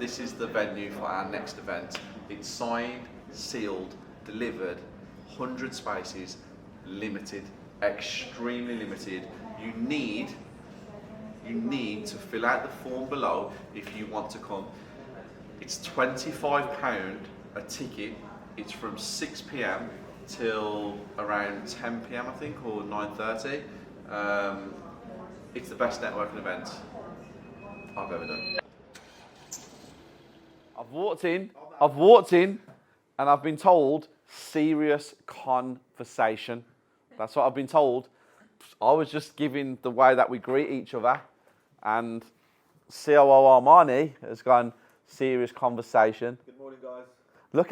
This is the venue for our next event. It's signed, sealed, delivered, 100 spaces, limited, extremely limited. You need to fill out the form below if you want to come. It's £25 a ticket. It's from 6 p.m. till around 10 p.m. I think, or 9:30. It's the best networking event I've ever done. I've walked in, and I've been told serious conversation. That's what I've been told. I was just giving the way that we greet each other, and COO Armani has gone serious conversation. Good morning, guys. Look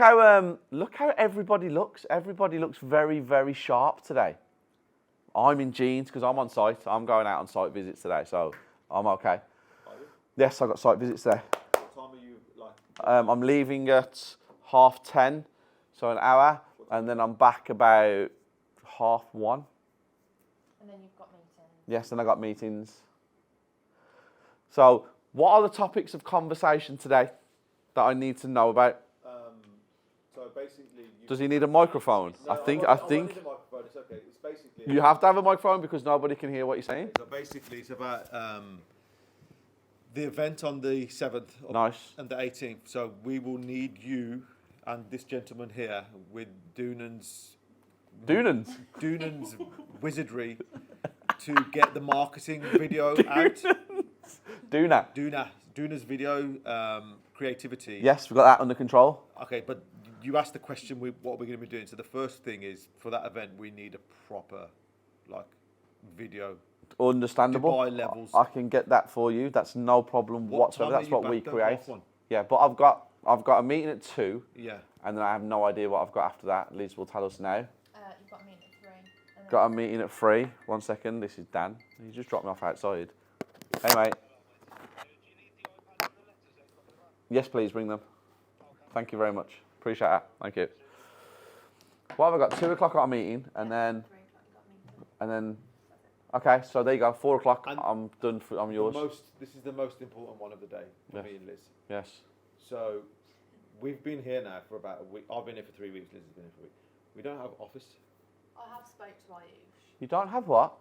how everybody looks. Everybody looks very, very sharp today. I'm in jeans because I'm on site. I'm going out on site visits today, so I'm okay. Are you? Yes, I got site visits today. What time are you like? I'm leaving at 10:30, so an hour, and then I'm back about 1:30. And then you've got meetings. Yes, and I got meetings. So, what are the topics of conversation today that I need to know about? So basically, Does he need a microphone? No, I think. need a microphone. It's okay. It's basically. You have to have a microphone because nobody can hear what you're saying. So basically, it's about the event on the 7th Nice. and the 18th. So we will need you and this gentleman here with Dunan's wizardry to get the marketing video out. Duna's video creativity. Yes, we've got that under control. Okay, but you asked the question, what we're going to be doing. So the first thing is, for that event, we need a proper, video. Understandable. Dubai levels. I can get that for you. That's no problem whatsoever. That's what we create. One? Yeah, but I've got a meeting at 2. Yeah. And then I have no idea what I've got after that. Liz will tell us now. You've got a meeting at 3. And then Got a meeting at 3. 1 second. This is Dan. He just dropped me off outside. Hey, mate. Yes, please bring them. Thank you very much. Appreciate that. Thank you. What have I got? 2 o'clock got a meeting, and then, 3 o'clock you've got a meeting. and then, okay. So there you go. 4 o'clock. And I'm done. I'm yours. This is the most important one of the day for me and Liz. Yes. So we've been here now for about a week. I've been here for 3 weeks. Liz has been here for a week. We don't have office. I have spoke to Ayush. You don't have what?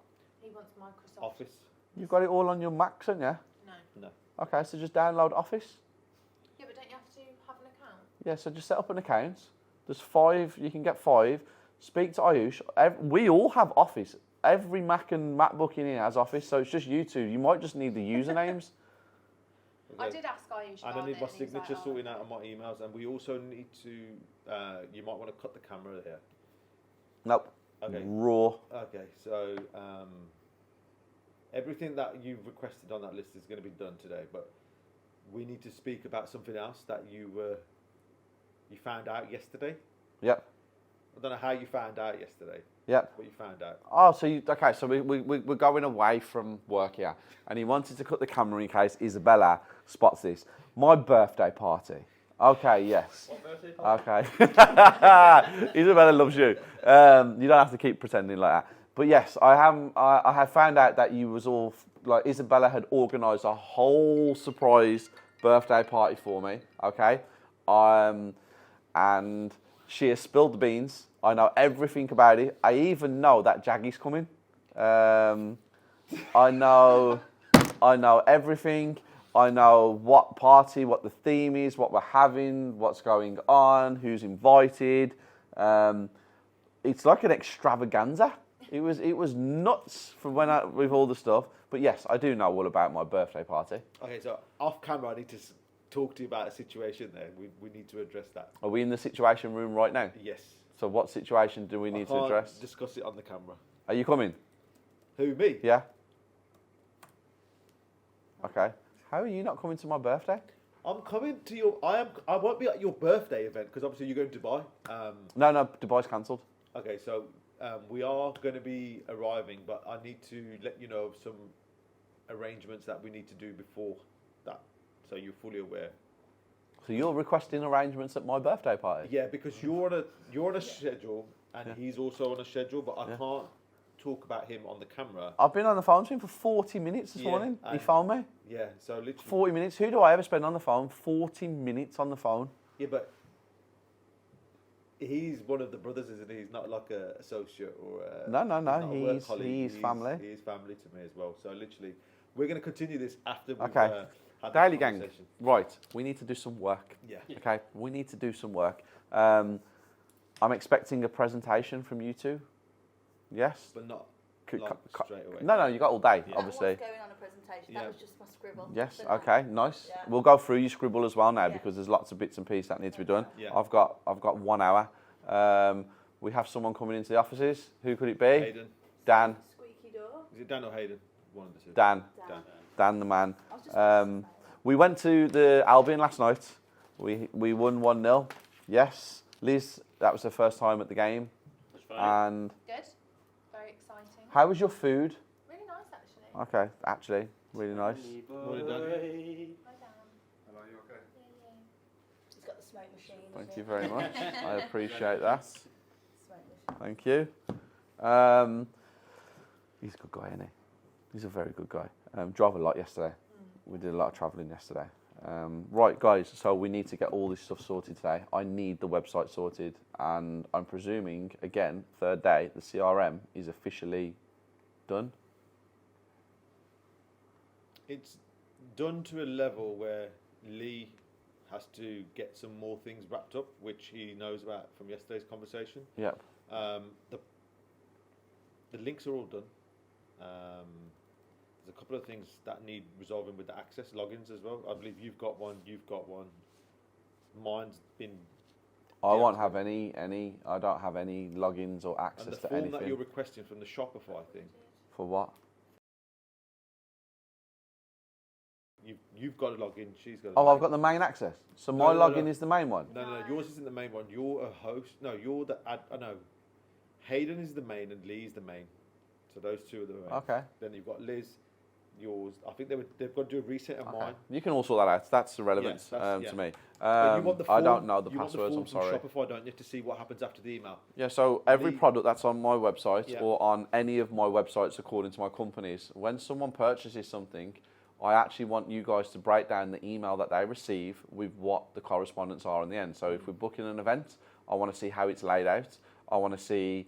He wants Microsoft. Office. You've got it all on your Macs, haven't you? No. No. Okay. So just download Office. Yeah, but don't you have to have an account? Yeah. So just set up an account. There's 5. You can get 5. Speak to Ayush. We all have Office. Every Mac and MacBook in here has Office, so it's just you two. You might just need the usernames. I did ask Ayush about And I need it, my and he was signature like, sorting out on my emails, and we also need to. You might want to cut the camera there. Nope. Okay. Raw. Okay, so everything that you've requested on that list is going to be done today, but we need to speak about something else that you found out yesterday. Yep. I don't know how you found out yesterday. Yep. But you found out. Oh, so okay. So we're going away from work here, and he wanted to cut the camera in case Isabella spots this. My birthday party. Okay. Yes. What birthday party? Okay. Isabella loves you. You don't have to keep pretending like that. But yes, I have found out that you was all Isabella had organised a whole surprise birthday party for me. Okay. And she has spilled the beans. I know everything about it. I even know that Jaggy's coming. I know everything. I know what party, what the theme is, what we're having, what's going on, who's invited. It's like an extravaganza. It was nuts from with all the stuff. But yes, I do know all about my birthday party. Okay, so off camera, I need to talk to you about a situation there. We need to address that. Are we in the situation room right now? Yes. So what situation do we need to address? Discuss it on the camera. Are you coming? Who, me? Yeah. Okay. How are you not coming to my birthday? I'm coming to your. I won't be at your birthday event because obviously you're going to Dubai. No, Dubai's cancelled. Okay, so we are going to be arriving, but I need to let you know of some arrangements that we need to do before that, so you're fully aware. So you're requesting arrangements at my birthday party? Yeah, because you're on a schedule and he's also on a schedule, but I can't talk about him on the camera. I've been on the phone to him for 40 minutes this morning. He phoned me. Yeah, so literally 40 minutes. Who do I ever spend on the phone? 40 minutes on the phone. Yeah, but he's one of the brothers, isn't he? He's not like a associate or No. he's not a work He's colleague. family. He is family to me as well. So literally, we're going to continue this after we've Okay. had Daily this gang. conversation. Right. We need to do some work. Yeah. Okay. We need to do some work. I'm expecting a presentation from you two. Yes. But not Could- like co- straight away. No, you got all day, Yeah. obviously. That was going on a presentation. Yeah. That was just my scribble. Yes. for now. Okay. Nice. Yeah. We'll go through your scribble as well now Yeah. because there's lots of bits and pieces that need to be done. Yeah. I've got 1 hour. We have someone coming into the offices. Who could it be? Hayden. Dan. Squeaky door. Is it Dan or Hayden? One of the two. Dan. Dan. Dan the man. I was just We went to the Albion last night. We won 1-0. Yes. Liz, that was her first time at the game. That's fine. And Good. Very exciting. how was your food? Really nice, actually. Okay, actually, really nice. Morning, Dan. Hi, Dan. Hello, you okay? Yeah. He's got the smoke machine. Thank as you well. very much. I appreciate that. Smoke machine. Thank you. He's a good guy, isn't he? He's a very good guy. Drove a lot yesterday. We did a lot of travelling yesterday. Right, guys, so we need to get all this stuff sorted today. I need the website sorted, and I'm presuming, again, third day, the CRM is officially done. It's done to a level where Lee has to get some more things wrapped up, which he knows about from yesterday's conversation. Yep. The links are all done. There's a couple of things that need resolving with the access logins as well. I believe you've got one. Mine's been. I won't have any. I don't have any logins or And access the to form anything. that you're requesting from the Shopify thing, For what? you've got to log in. She's got. Oh, I've got the main access. So my login is the main one. No. Yours isn't the main one. You're a host. No, you're the. No. Hayden is the main and Lee is the main. So those two are the main. Okay. Then you've got Liz, yours. I think they've got to do a reset of Okay. mine. You can all sort that out. That's irrelevant Yes, that's- to me. But you want the I form, don't know the you want passwords. the I'm form sorry. from Shopify, don't you, to see what happens after the email? Yeah. So every The- product that's on my website Yeah. or on any of my websites, according to my companies, when someone purchases something, I actually want you guys to break down the email that they receive with what the correspondence are in the end. So if we're booking an event, I want to see how it's laid out. I want to see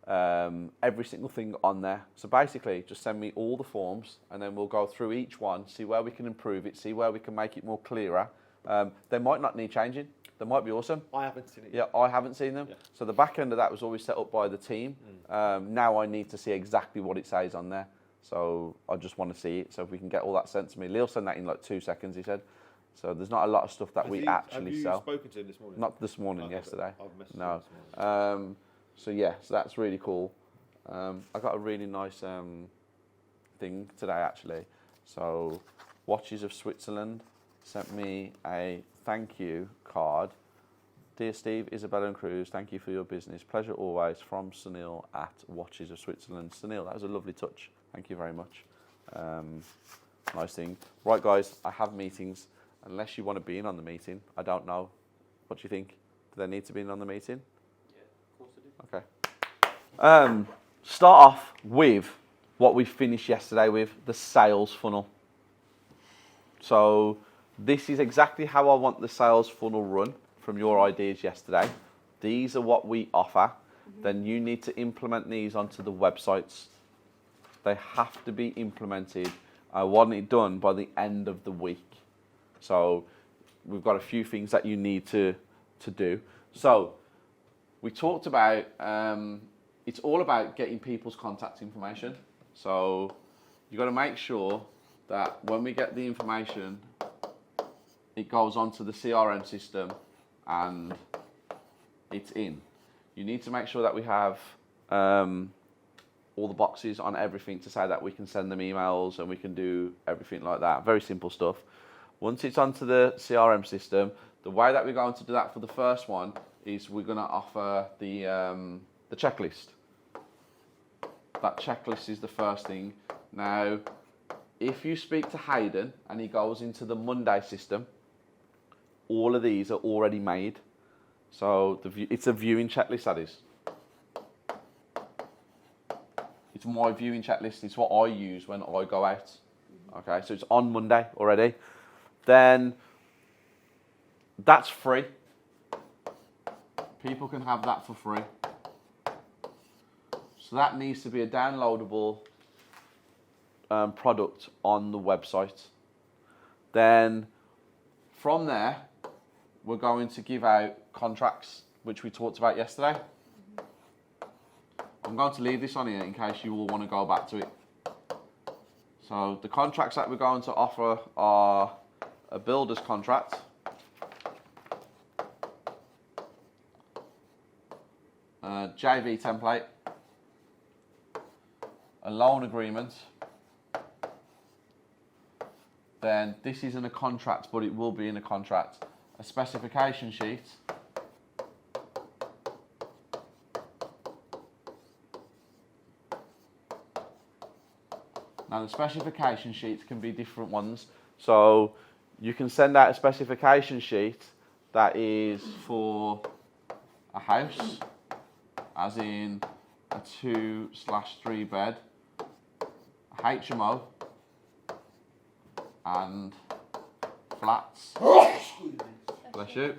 every single thing on there. So basically, just send me all the forms, and then we'll go through each one, see where we can improve it, see where we can make it more clearer. They might not need changing. They might be awesome. I haven't seen it Yeah, I haven't seen them. Yeah. So the back end of that was always set up by the team. Now I need to see exactly what it says on there. So I just want to see it. So if we can get all that sent to me, Lee'll send that in like 2 seconds, he said. So there's not a lot of stuff that we actually have you sell. spoken to him this morning? Not this morning, Okay, yesterday. but I've messaged No. him this morning. So yeah, so that's really cool. I got a really nice thing today actually. So Watches of Switzerland sent me a thank you card. Dear Steve, Isabella and Cruz, thank you for your business. Pleasure always, from Sunil at Watches of Switzerland. Sunil, that was a lovely touch. Thank you very much. Nice thing. Right guys, I have meetings. Unless you want to be in on the meeting, I don't know. What do you think? Do they need to be in on the meeting? Yeah, of course I do. Okay. Start off with what we finished yesterday with, the sales funnel. So this is exactly how I want the sales funnel run from your ideas yesterday. These are what we offer. Then you need to implement these onto the websites. They have to be implemented. I want it done by the end of the week. So we've got a few things that you need to do. So we talked about, it's all about getting people's contact information. So you've got to make sure that when we get the information, it goes onto the CRM system and it's in. You need to make sure that we have all the boxes on everything to say that we can send them emails and we can do everything like that. Very simple stuff. Once it's onto the CRM system, the way that we're going to do that for the first one is we're going to offer the checklist. That checklist is the first thing. Now, if you speak to Hayden and he goes into the Monday system, all of these are already made. So it's a viewing checklist, that is. It's my viewing checklist. It's what I use when I go out. Okay, so it's on Monday already. Then that's free. People can have that for free. So that needs to be a downloadable product on the website. Then from there, we're going to give out contracts, which we talked about yesterday. I'm going to leave this on here in case you all want to go back to it. So the contracts that we're going to offer are a builder's contract, a JV template, a loan agreement. Then this isn't a contract, but it will be in a contract. A specification sheet. Now the specification sheets can be different ones. So you can send out a specification sheet that is for a house, as in a 2/3 bed, a HMO, and flats. Bless you.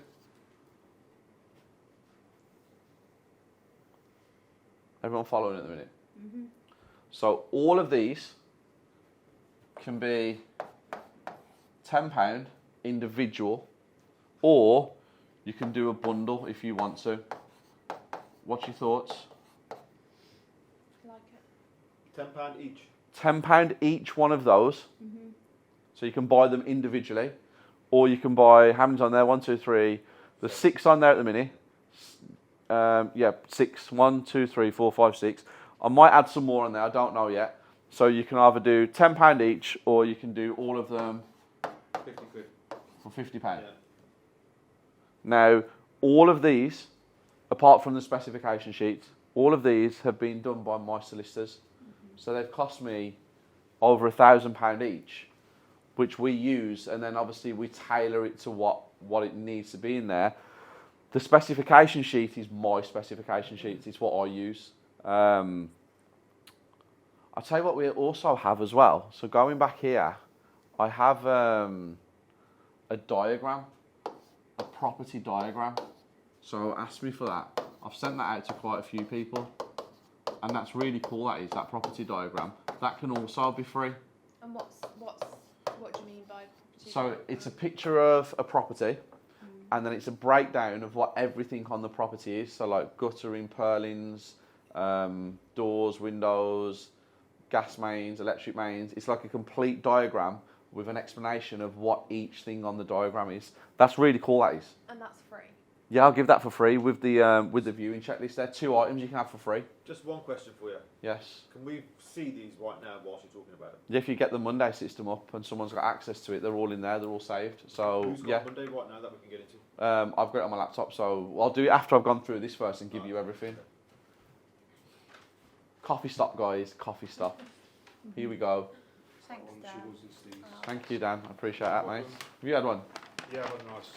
Everyone following at the minute? Mm-hmm. So all of these can be £10 individual, or you can do a bundle if you want to. What's your thoughts? Like it. £10 each. £10 each one of those. Mm-hmm. So you can buy them individually, or you can buy, how many's on there? 1, 2, 3. There's 6 on there at the minute. Yeah, 6. 1, 2, 3, 4, 5, 6. I might add some more on there. I don't know yet. So you can either do £10 each, or you can do all of them 50 quid. for £50. Yeah. Now, all of these, apart from the specification sheets, all of these have been done by my solicitors. Mm-hmm. So they've cost me over £1,000 each, which we use, and then obviously we tailor it to what it needs to be in there. The specification sheet is my specification sheet. It's what I use. I'll tell you what we also have as well. So going back here, I have a diagram, a property diagram. So ask me for that. I've sent that out to quite a few people, and that's really cool. That is, that property diagram. That can also be free. And what do you mean by property? So it's a picture of a property, and then it's a breakdown of what everything on the property is. So like guttering, purlins, doors, windows, gas mains, electric mains. It's like a complete diagram with an explanation of what each thing on the diagram is. That's really cool, that is. And that's free. Yeah, I'll give that for free with the viewing checklist. There are 2 items you can have for free. Just one question for you. Yes. Can we see these right now whilst you're talking about them? Yeah, if you get the Monday system up and someone's got access to it, they're all in there. They're all saved. So Who's got yeah. Monday right now that we can get into? I've got it on my laptop, so I'll do it after I've gone through this first and give you everything. Okay. Coffee stop, guys. Coffee stop. Here we go. Thanks, Dan. Thank you, Dan. I appreciate that, mate. Have you had one? Yeah, well, nice.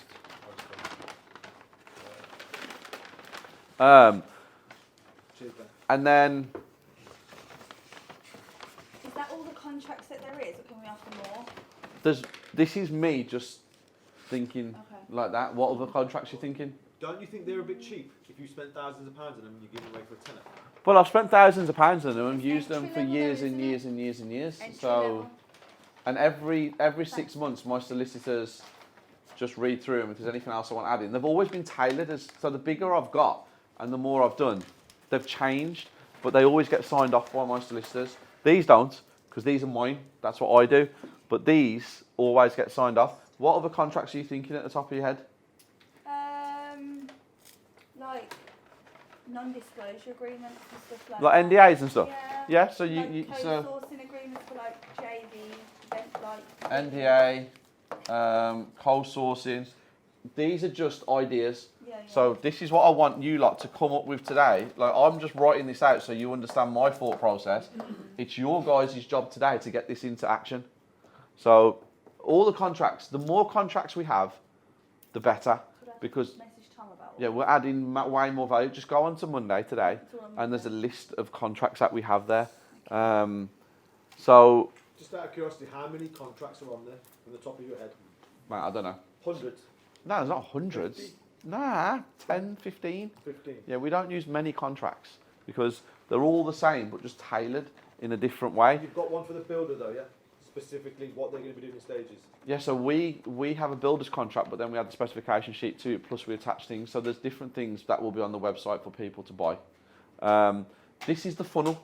Cheers, Ben. And then Is that all the contracts that there is, or can we offer more? this is me just thinking Okay. like that. What other contracts you thinking? Don't you think they're a bit cheap if you spend thousands of pounds on them and you give them away for a tenner? Well, I've spent thousands of pounds on them and It's used them entry for level years though, and isn't years it? and years and years. Entry So, level. and every 6 months, my solicitors just read through them if there's anything else I want added. They've always been tailored as so the bigger I've got and the more I've done, they've changed, but they always get signed off by my solicitors. These don't, because these are mine. That's what I do. But these always get signed off. What other contracts are you thinking at the top of your head? Like non-disclosure agreements and stuff like Like that. NDAs and stuff. Yeah. Yeah. So you Like so co-sourcing agreements for like JV, like NDA, co-sourcing. These are just ideas. Yeah, yeah. So this is what I want you lot to come up with today. Like I'm just writing this out so you understand my thought process. It's your guys' job today to get this into action. So all the contracts, the more contracts we have, the better. Could I Because message Tom about yeah, we're adding way more value. Just go on to Monday today, It's all on and there's a Monday. list of contracts that we have there. So, Just out of curiosity, how many contracts are on there from the top of your head? mate, I don't know. Hundreds. No, there's not hundreds. 50? Nah, 10, 15. 15. Yeah, we don't use many contracts because they're all the same but just tailored in a different way. You've got one for the builder though, yeah? Specifically what they're going to be doing in stages. Yeah, so we have a builder's contract, but then we have the specification sheet to it, plus we attach things. So there's different things that will be on the website for people to buy. This is the funnel,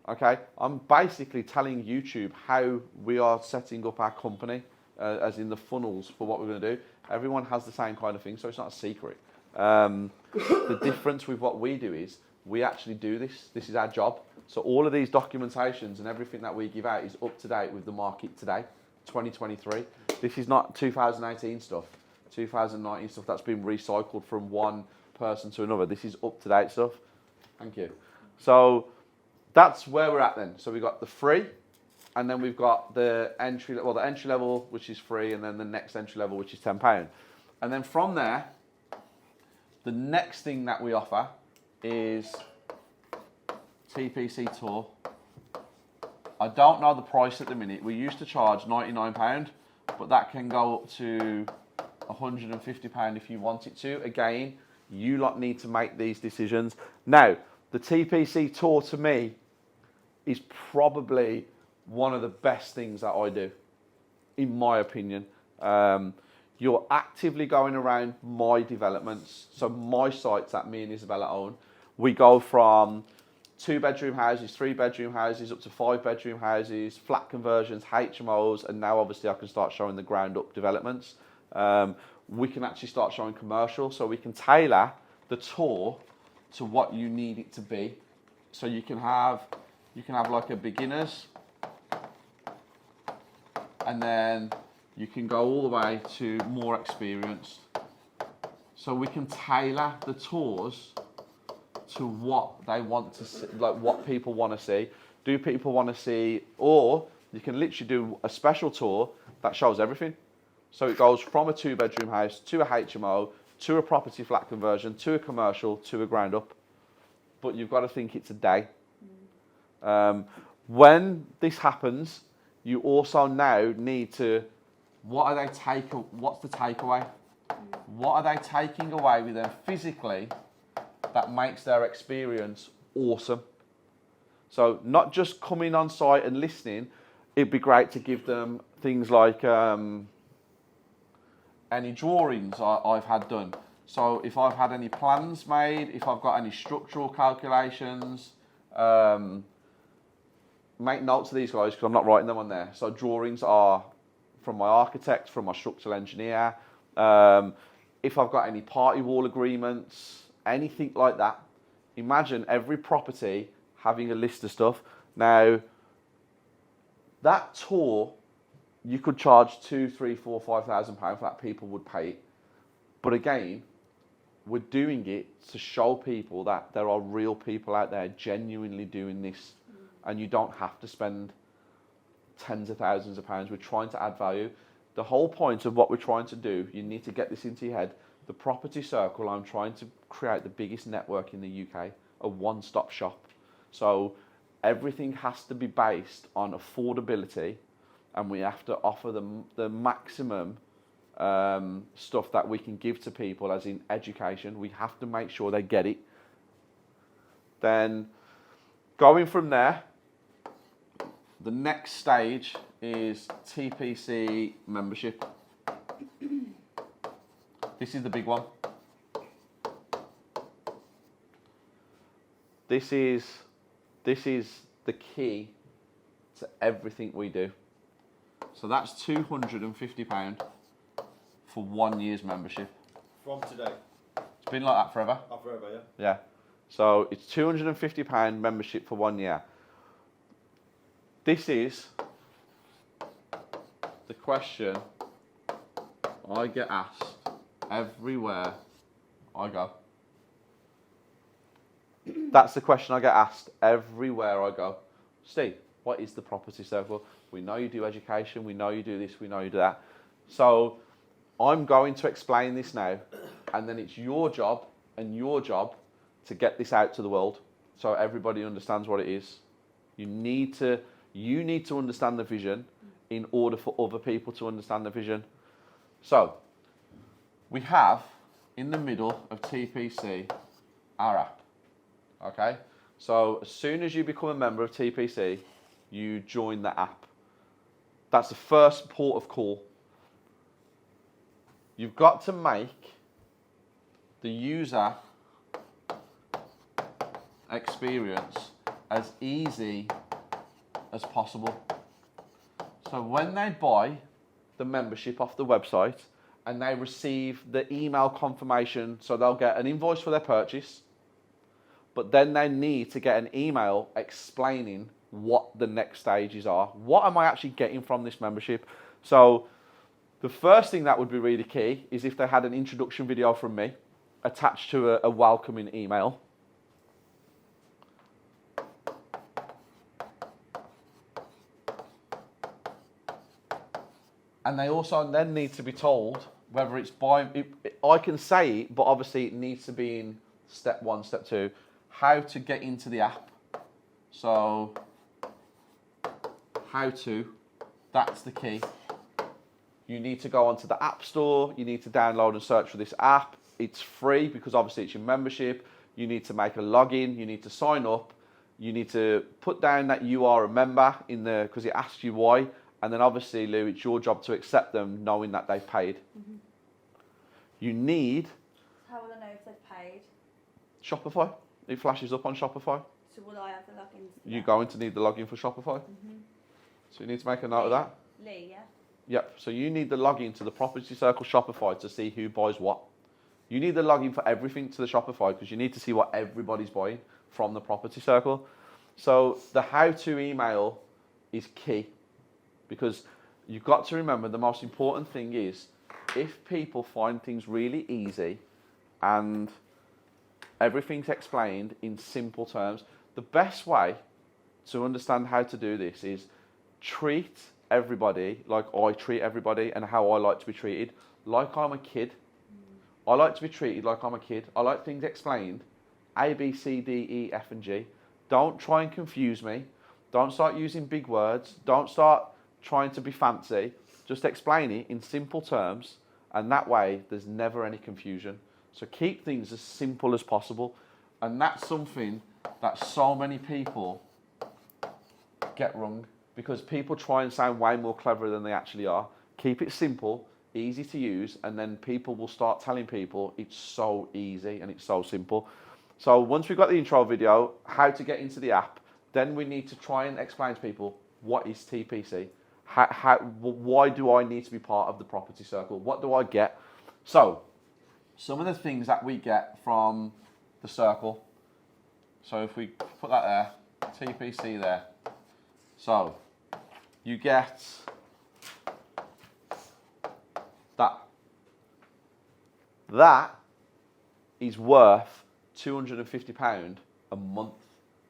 okay? I'm basically telling YouTube how we are setting up our company, as in the funnels for what we're going to do. Everyone has the same kind of thing, so it's not a secret. The difference with what we do is we actually do this. This is our job. So all of these documentations and everything that we give out is up to date with the market today, 2023. This is not 2018 stuff, 2019 stuff that's been recycled from one person to another. This is up to date stuff. Thank you. So that's where we're at then. So we've got the free, and then we've got the entry level, which is free, and then the next entry level, which is £10. And then from there, the next thing that we offer is TPC Tour. I don't know the price at the minute. We used to charge £99, but that can go up to £150 if you want it to. Again, you lot need to make these decisions. Now, the TPC Tour to me is probably one of the best things that I do, in my opinion. You're actively going around my developments, so my sites that me and Isabella own. We go from 2-bedroom houses, 3-bedroom houses, up to 5-bedroom houses, flat conversions, HMOs, and now obviously I can start showing the ground up developments. We can actually start showing commercial, so we can tailor the tour to what you need it to be. So you can have like a beginners, and then you can go all the way to more experienced. So we can tailor the tours to what they want to see, like what people want to see. Do people want to see, or you can literally do a special tour that shows everything. So it goes from a 2-bedroom house to a HMO, to a property flat conversion, to a commercial, to a ground up. But you've got to think it's a day. When this happens, you also now need to, what's the takeaway? What are they taking away with them physically that makes their experience awesome? So not just coming on site and listening, it'd be great to give them things like any drawings I've had done. So if I've had any plans made, if I've got any structural calculations, make notes of these guys because I'm not writing them on there. So drawings are from my architect, from my structural engineer. If I've got any party wall agreements, anything like that. Imagine every property having a list of stuff. Now, that tour, you could charge £2,000, £3,000, £4,000, £5,000 for that. People would pay it. But again, we're doing it to show people that there are real people out there genuinely doing this, and you don't have to spend tens of thousands of pounds. We're trying to add value. The whole point of what we're trying to do, you need to get this into your head. The Property Circle, I'm trying to create the biggest network in the UK, a one-stop shop. So everything has to be based on affordability, and we have to offer them the maximum stuff that we can give to people, as in education. We have to make sure they get it. Then going from there, the next stage is TPC membership. This is the big one. This is the key to everything we do. So that's £250 for 1 year's membership. From today? It's been like that forever. Oh, forever, yeah? Yeah. So it's £250 membership for 1 year. This is the question I get asked everywhere I go. That's the question I get asked everywhere I go. Steve, what is the Property Circle? We know you do education, we know you do this, we know you do that. So I'm going to explain this now, and then it's your job and your job to get this out to the world so everybody understands what it is. You need to understand the vision in order for other people to understand the vision. So, we have in the middle of TPC our app. Okay? So, as soon as you become a member of TPC, you join the app. That's the first port of call. You've got to make the user experience as easy as possible. So when they buy the membership off the website and they receive the email confirmation, so they'll get an invoice for their purchase, but then they need to get an email explaining what the next stages are. What am I actually getting from this membership? So the first thing that would be really key is if they had an introduction video from me attached to a welcoming email. And they also then need to be told whether it's I can say it, but obviously it needs to be in step 1, step 2, how to get into the app. So, how to, that's the key. You need to go onto the App Store, you need to download and search for this app. It's free because obviously it's your membership. You need to make a login, you need to sign up, you need to put down that you are a member in the, because it asks you why. And then obviously, Lou, it's your job to accept them knowing that they've paid. Mm-hmm. You need... How will I know if they've paid? Shopify. It flashes up on Shopify. So will I have the login? You're going to need the login for Shopify. Mm-hmm. So you need to make a note of that. Lee, yeah? Yep. So you need the login to the Property Circle Shopify to see who buys what. You need the login for everything to the Shopify because you need to see what everybody's buying from the Property Circle. So the how-to email is key. Because you've got to remember the most important thing is if people find things really easy and everything's explained in simple terms, the best way to understand how to do this is treat everybody like I treat everybody and how I like to be treated, like I'm a kid. I like to be treated like I'm a kid. I like things explained, A, B, C, D, E, F and G. Don't try and confuse me. Don't start using big words. Don't start trying to be fancy, just explain it in simple terms, and that way there's never any confusion. So keep things as simple as possible, and that's something that so many people get wrong because people try and sound way more clever than they actually are. Keep it simple, easy to use, and then people will start telling people it's so easy and it's so simple. So once we've got the intro video, how to get into the app, then we need to try and explain to people what is TPC. Why do I need to be part of the Property Circle? What do I get? So, some of the things that we get from the circle. So if we put that there, TPC there. So, you get that. That is worth £250 a month.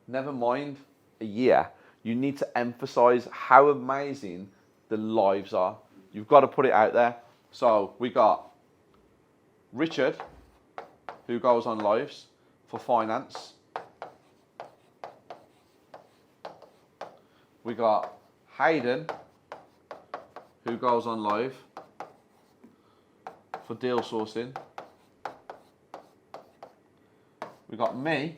Never mind a year. You need to emphasize how amazing the lives are. You've got to put it out there. So we got Richard, who goes on lives for finance. We got Hayden, who goes on live for deal sourcing. We got me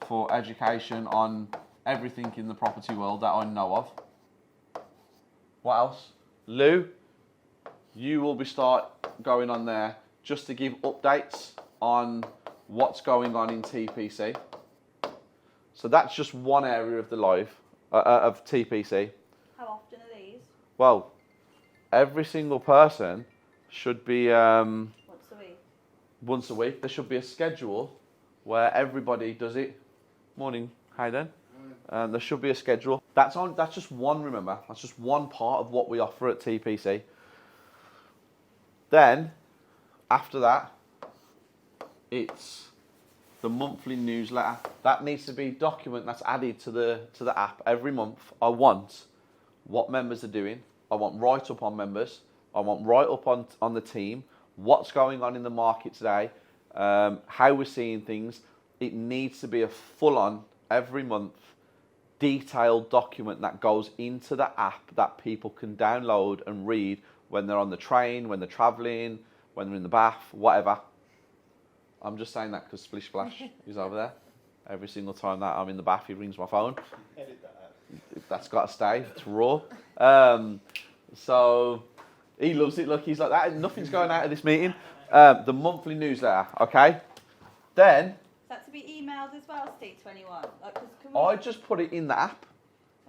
for education on everything in the property world that I know of. What else? Lou, you will be start going on there just to give updates on what's going on in TPC. So that's just one area of the live, of TPC. How often are these? Well, every single person should be... Once a week? Once a week. There should be a schedule where everybody does it. Morning, Hayden. There should be a schedule. That's just one, remember. That's just one part of what we offer at TPC. Then, after that, it's the monthly newsletter. That needs to be a document that's added to the app every month. I want what members are doing. I want write-up on members. I want write-up on the team. What's going on in the market today. How we're seeing things. It needs to be a full-on every month detailed document that goes into the app that people can download and read when they're on the train, when they're travelling, when they're in the bath, whatever. I'm just saying that because Splish Splash is over there. Every single time that I'm in the bath, he rings my phone. Edit that out. That's got to stay. It's raw. So he loves it. Look, he's like that. Nothing's going out of this meeting. The monthly newsletter, okay? Then Is that to be emailed as well, Steve 21? Like, 'cause can we... I just put it in the app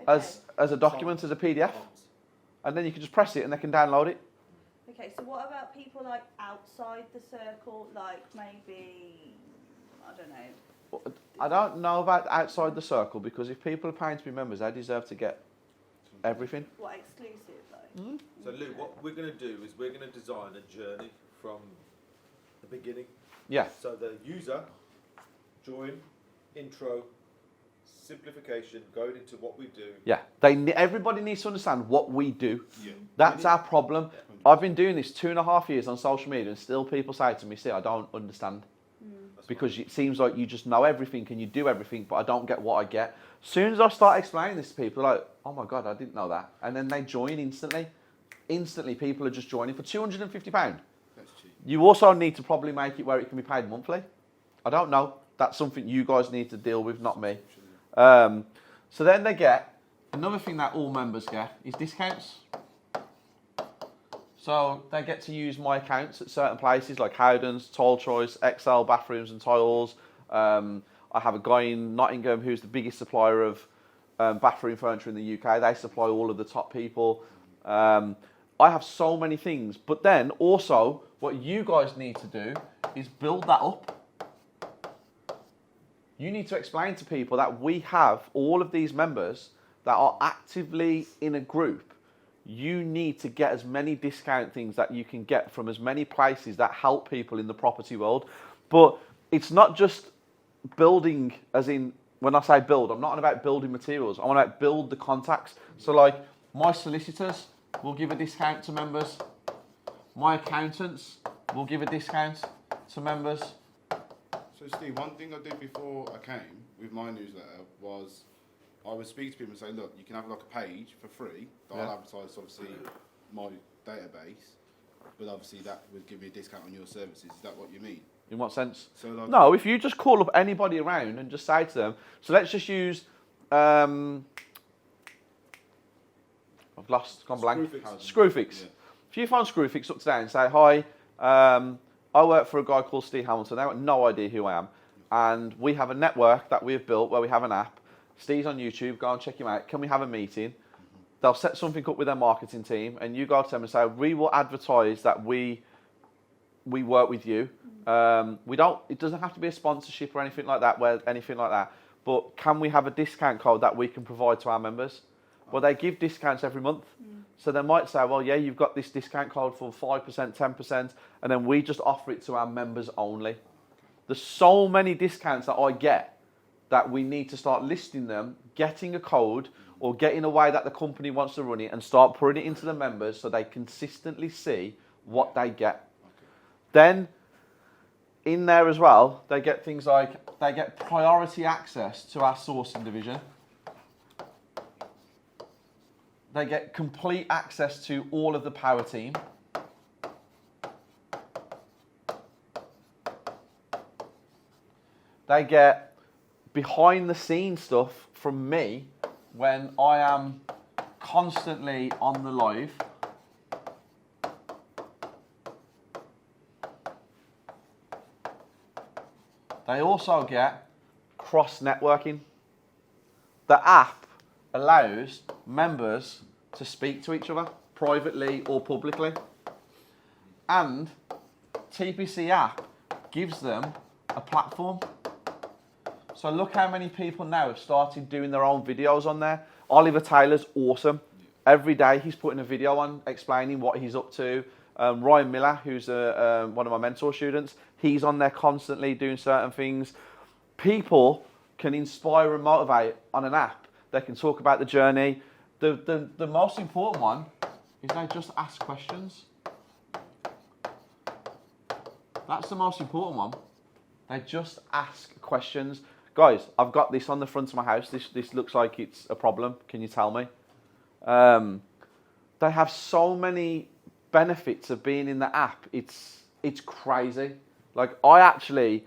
Okay. as a document, as a PDF, and then you can just press it and they can download it. Okay, so what about people like outside the circle, like maybe, I don't know. I don't know about outside the circle, because if people are paying to be members, they deserve to get everything. What, exclusive though? So Lou, what we're going to do is we're going to design a journey from the beginning. Yeah. So the user, join, intro, simplification, going into what we do. Yeah. Everybody needs to understand what we do. Yeah. That's our problem. I've been doing this 2.5 years on social media, and still people say to me, "See, I don't understand." Because it seems like you just know everything and you do everything, but I don't get what I get. As soon as I start explaining this to people, they're like, "Oh my God, I didn't know that." And then they join instantly. Instantly, people are just joining for £250. That's cheap. You also need to probably make it where it can be paid monthly. I don't know. That's something you guys need to deal with, not me. So then they get, another thing that all members get is discounts. So they get to use my accounts at certain places like Howden's, Tile Choice, XL Bathrooms and Tiles. I have a guy in Nottingham who's the biggest supplier of bathroom furniture in the UK. They supply all of the top people. I have so many things. But then also what you guys need to do is build that up. You need to explain to people that we have all of these members that are actively in a group. You need to get as many discount things that you can get from as many places that help people in the property world. But it's not just building, as in, when I say build, I'm not on about building materials. I want to build the contacts. So like my solicitors will give a discount to members. My accountants will give a discount to members. So Steve, one thing I did before I came with my newsletter was I would speak to people and say, look, you can have like a page for free that I'll advertise obviously my database, but obviously that would give me a discount on your services. Is that what you mean? In what sense? So like, No, if you just call up anybody around and just say to them, so let's just use, I've gone blank. Screwfix. Yeah. If you phone Screwfix up today and say, hi, I work for a guy called Steve Hamilton, they have no idea who I am, and we have a network that we've built where we have an app. Steve's on YouTube, go and check him out. Can we have a meeting? They'll set something up with their marketing team, and you go to them and say, we will advertise that we work with you. It doesn't have to be a sponsorship or anything like that, but can we have a discount code that we can provide to our members? Well, they give discounts every month. So they might say, well, yeah, you've got this discount code for 5%, 10%, and then we just offer it to our members only. There's so many discounts that I get that we need to start listing them, getting a code, or getting a way that the company wants to run it, and start putting it into the members so they consistently see what they get. Then, in there as well, they get things like, they get priority access to our sourcing division. They get complete access to all of the power team. They get behind the scenes stuff from me when I am constantly on the live. They also get cross-networking. The app allows members to speak to each other privately or publicly. And TPC app gives them a platform. So look how many people now have started doing their own videos on there. Oliver Taylor's awesome. Every day he's putting a video on explaining what he's up to. Ryan Miller, who's one of my mentor students, he's on there constantly doing certain things. People can inspire and motivate on an app. They can talk about the journey. The most important one is they just ask questions. That's the most important one. They just ask questions. guys, I've got this on the front of my house. This looks like it's a problem. Can you tell me? They have so many benefits of being in the app. It's crazy. Like, I actually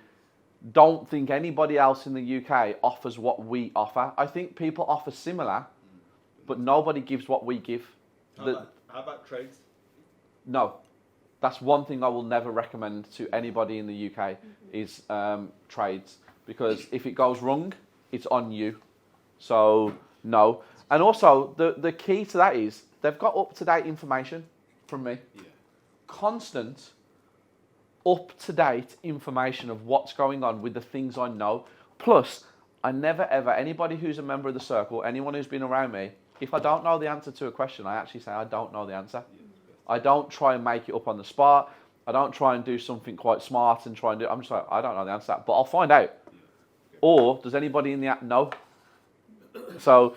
don't think anybody else in the UK offers what we offer. I think people offer similar, but nobody gives what we give. How about trades? No, that's one thing I will never recommend to anybody in the UK is trades, because if it goes wrong, it's on you. So no. And also the key to that is they've got up-to-date information from me. Yeah. Constant up-to-date information of what's going on with the things I know. Plus, I never ever, anybody who's a member of the circle, anyone who's been around me, if I don't know the answer to a question, I actually say I don't know the answer. I don't try and make it up on the spot. I don't try and do something quite smart and try and do. I'm just like, I don't know the answer to that, but I'll find out. Or does anybody in the app know? So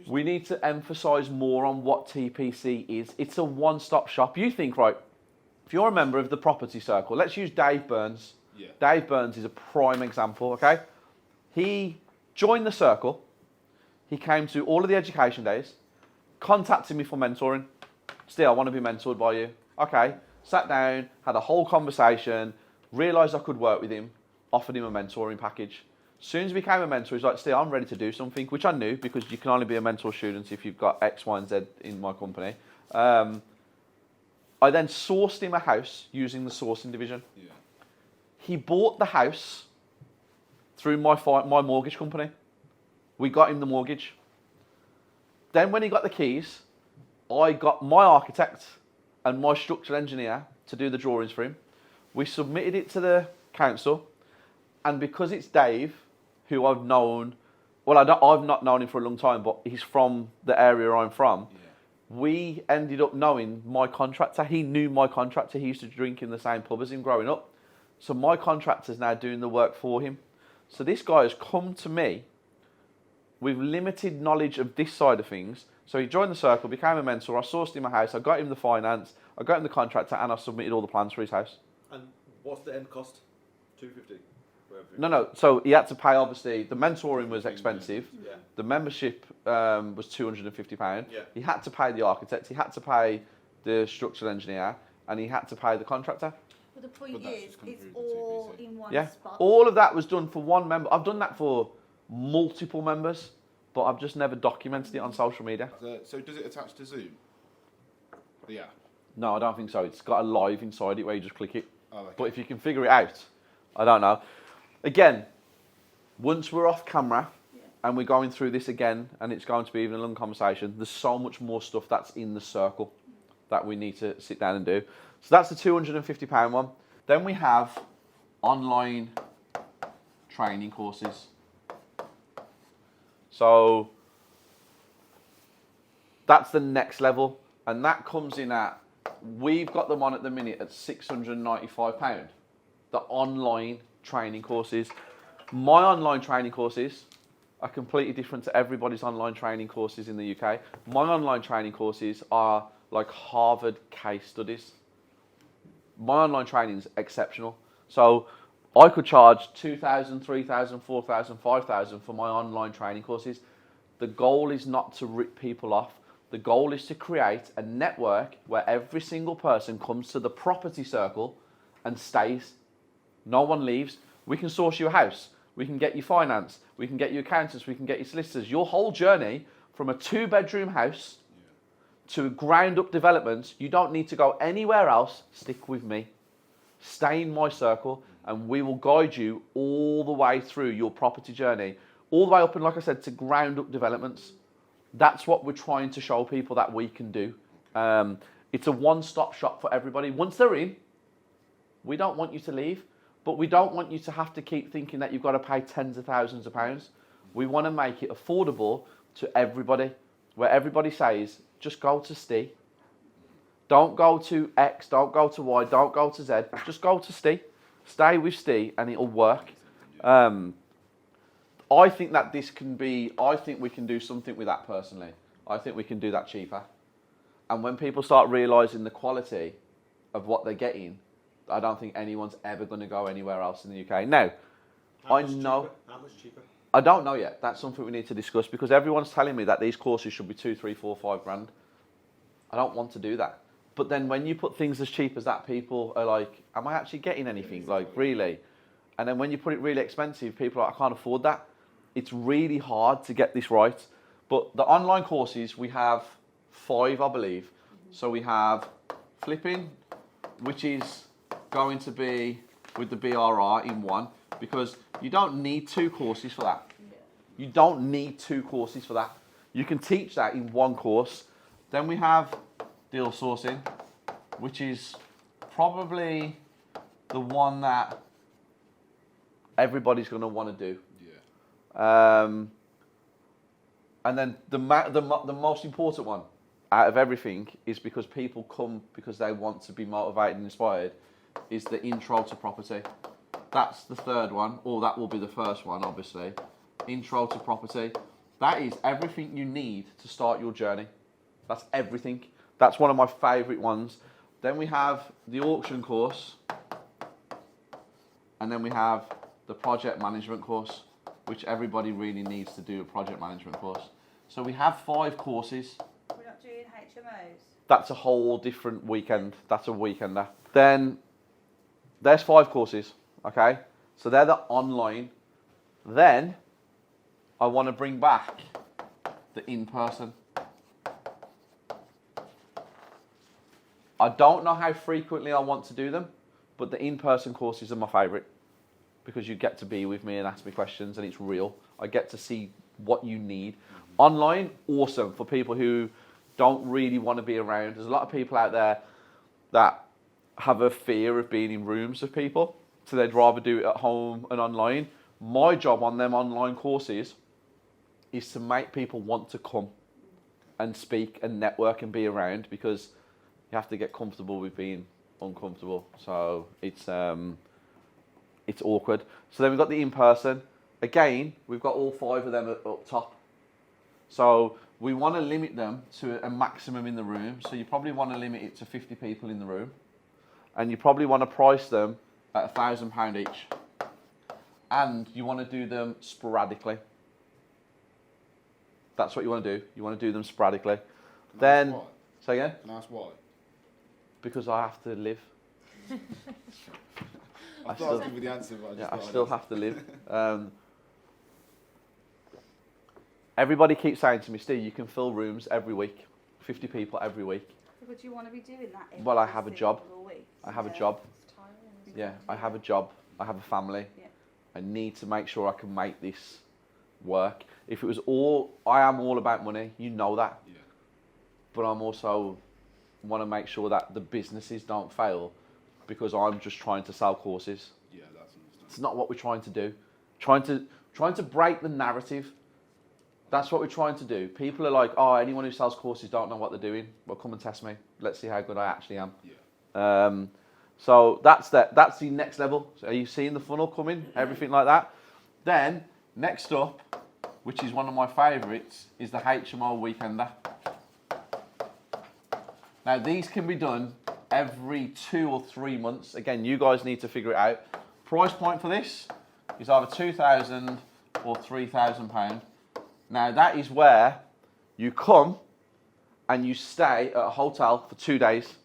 we need to emphasise more on what TPC is. It's a one-stop shop. You think, right, if you're a member of the property circle, let's use Dave Burns. Yeah. Dave Burns is a prime example, okay? He joined the circle. He came to all of the education days, contacted me for mentoring. Still, I want to be mentored by you. Okay, sat down, had a whole conversation, realised I could work with him, offered him a mentoring package. As soon as he became a mentor, he's like, Still, I'm ready to do something, which I knew because you can only be a mentor student if you've got X, Y, and Z in my company. I then sourced him a house using the sourcing division. Yeah. He bought the house through my mortgage company. We got him the mortgage. Then when he got the keys, I got my architect and my structural engineer to do the drawings for him. We submitted it to the council, and because it's Dave, who I've known, well, I've not known him for a long time, but he's from the area I'm from. Yeah. We ended up knowing my contractor. He knew my contractor. He used to drink in the same pub as him growing up. So my contractor's now doing the work for him. So this guy has come to me with limited knowledge of this side of things. So he joined the circle, became a mentor. I sourced him a house. I got him the finance. I got him the contractor, and I submitted all the plans for his house. And what's the end cost? 250. No. So he had to pay. Obviously, the mentoring was expensive. Yeah. The membership was £250. Yeah. He had to pay the architect. He had to pay the structural engineer, and he had to pay the contractor. But the point But that's is, just come it's through the all TPC. in one Yeah. spot. All of that was done for one member. I've done that for multiple members, but I've just never documented it on social media. So does it attach to Zoom? The app. No, I don't think so. It's got a live inside it where you just click it. Oh, okay. But if you can figure it out, I don't know. Again, once we're off camera and we're going through this again, and it's going to be even a long conversation, there's so much more stuff that's in the circle that we need to sit down and do. So that's the £250 one. Then we have online training courses. So that's the next level, and that comes in at, we've got them on at the minute at £695, the online training courses. My online training courses are completely different to everybody's online training courses in the UK. My online training courses are like Harvard case studies. My online training is exceptional. So I could charge 2,000, 3,000, 4,000, 5,000 for my online training courses. The goal is not to rip people off. The goal is to create a network where every single person comes to the property circle and stays. No one leaves. We can source you a house. We can get you finance. We can get you accountants. We can get you solicitors. Your whole journey from a 2-bedroom house to ground up developments, you don't need to go anywhere else. Stick with me. Stay in my circle, and we will guide you all the way through your property journey, all the way up, and like I said, to ground up developments. That's what we're trying to show people that we can do. It's a one-stop shop for everybody. Once they're in, we don't want you to leave, but we don't want you to have to keep thinking that you've got to pay tens of thousands of pounds. We want to make it affordable to everybody, where everybody says, just go to Steve. Don't go to X, don't go to Y, don't go to Z. Just go to Steve. Stay with Steve, and it'll work. I think that this can be, I think we can do something with that personally. I think we can do that cheaper. And when people start realising the quality of what they're getting, I don't think anyone's ever going to go anywhere else in the UK. Now, How I much know. cheaper? How much cheaper? I don't know yet. That's something we need to discuss because everyone's telling me that these courses should be 2, 3, 4, 5 grand. I don't want to do that. But then when you put things as cheap as that, people are like, am I actually getting anything? Like, really? And then when you put it really expensive, people are like, I can't afford that. It's really hard to get this right. But the online courses, we have 5, I believe. So we have flipping, which is going to be with the BRR in one, because you don't need 2 courses for that. You don't need 2 courses for that. You can teach that in 1 course. Then we have deal sourcing, which is probably the one that everybody's going to want to do. Yeah. And then the most important one out of everything is because people come because they want to be motivated and inspired, is the intro to property. That's the 3rd one, or that will be the first one, obviously. Intro to property. That is everything you need to start your journey. That's everything. That's one of my favourite ones. Then we have the auction course. And then we have the project management course, which everybody really needs to do a project management course. So we have 5 courses. We're not doing HMOs. That's a whole different weekend. That's a weekender. Then there's 5 courses, okay? So they're the online. Then I want to bring back the in-person. I don't know how frequently I want to do them, but the in-person courses are my favourite because you get to be with me and ask me questions and it's real. I get to see what you need. Online, awesome for people who don't really want to be around. There's a lot of people out there that have a fear of being in rooms with people, so they'd rather do it at home and online. My job on them online courses is to make people want to come and speak and network and be around, because you have to get comfortable with being uncomfortable. So it's awkward. So then we've got the in-person. Again, we've got all 5 of them up top. So we want to limit them to a maximum in the room. So you probably want to limit it to 50 people in the room. And you probably want to price them at £1,000 each. And you want to do them sporadically. That's what you want to do. You want to do them sporadically. Then, Why? say again? Can I ask why? Because I have to live. I thought I was giving you the answer, but I just Yeah, I thought I'd still ask. have to live. Everybody keeps saying to me, Steve, you can fill rooms every week, 50 people every week. Would you want to be doing that? Well, I have a job. single week? I have a Yeah. job. It's tiring, isn't Yeah, it? I have a job. I have a family. Yeah. I need to make sure I can make this work. If it was all, I am all about money. You know that. Yeah. But I'm also want to make sure that the businesses don't fail because I'm just trying to sell courses. Yeah, that's understandable. It's not what we're trying to do. Trying to break the narrative. That's what we're trying to do. People are like, oh, anyone who sells courses don't know what they're doing. Well, come and test me. Let's see how good I actually am. Yeah. So that's the next level. So are you seeing the funnel coming? Everything like that. Then next up, which is one of my favourites, is the HMO Weekender. Now these can be done every 2 or 3 months. Again, you guys need to figure it out. Price point for this is either £2,000 or £3,000. Now that is where you come and you stay at a hotel for 2 days.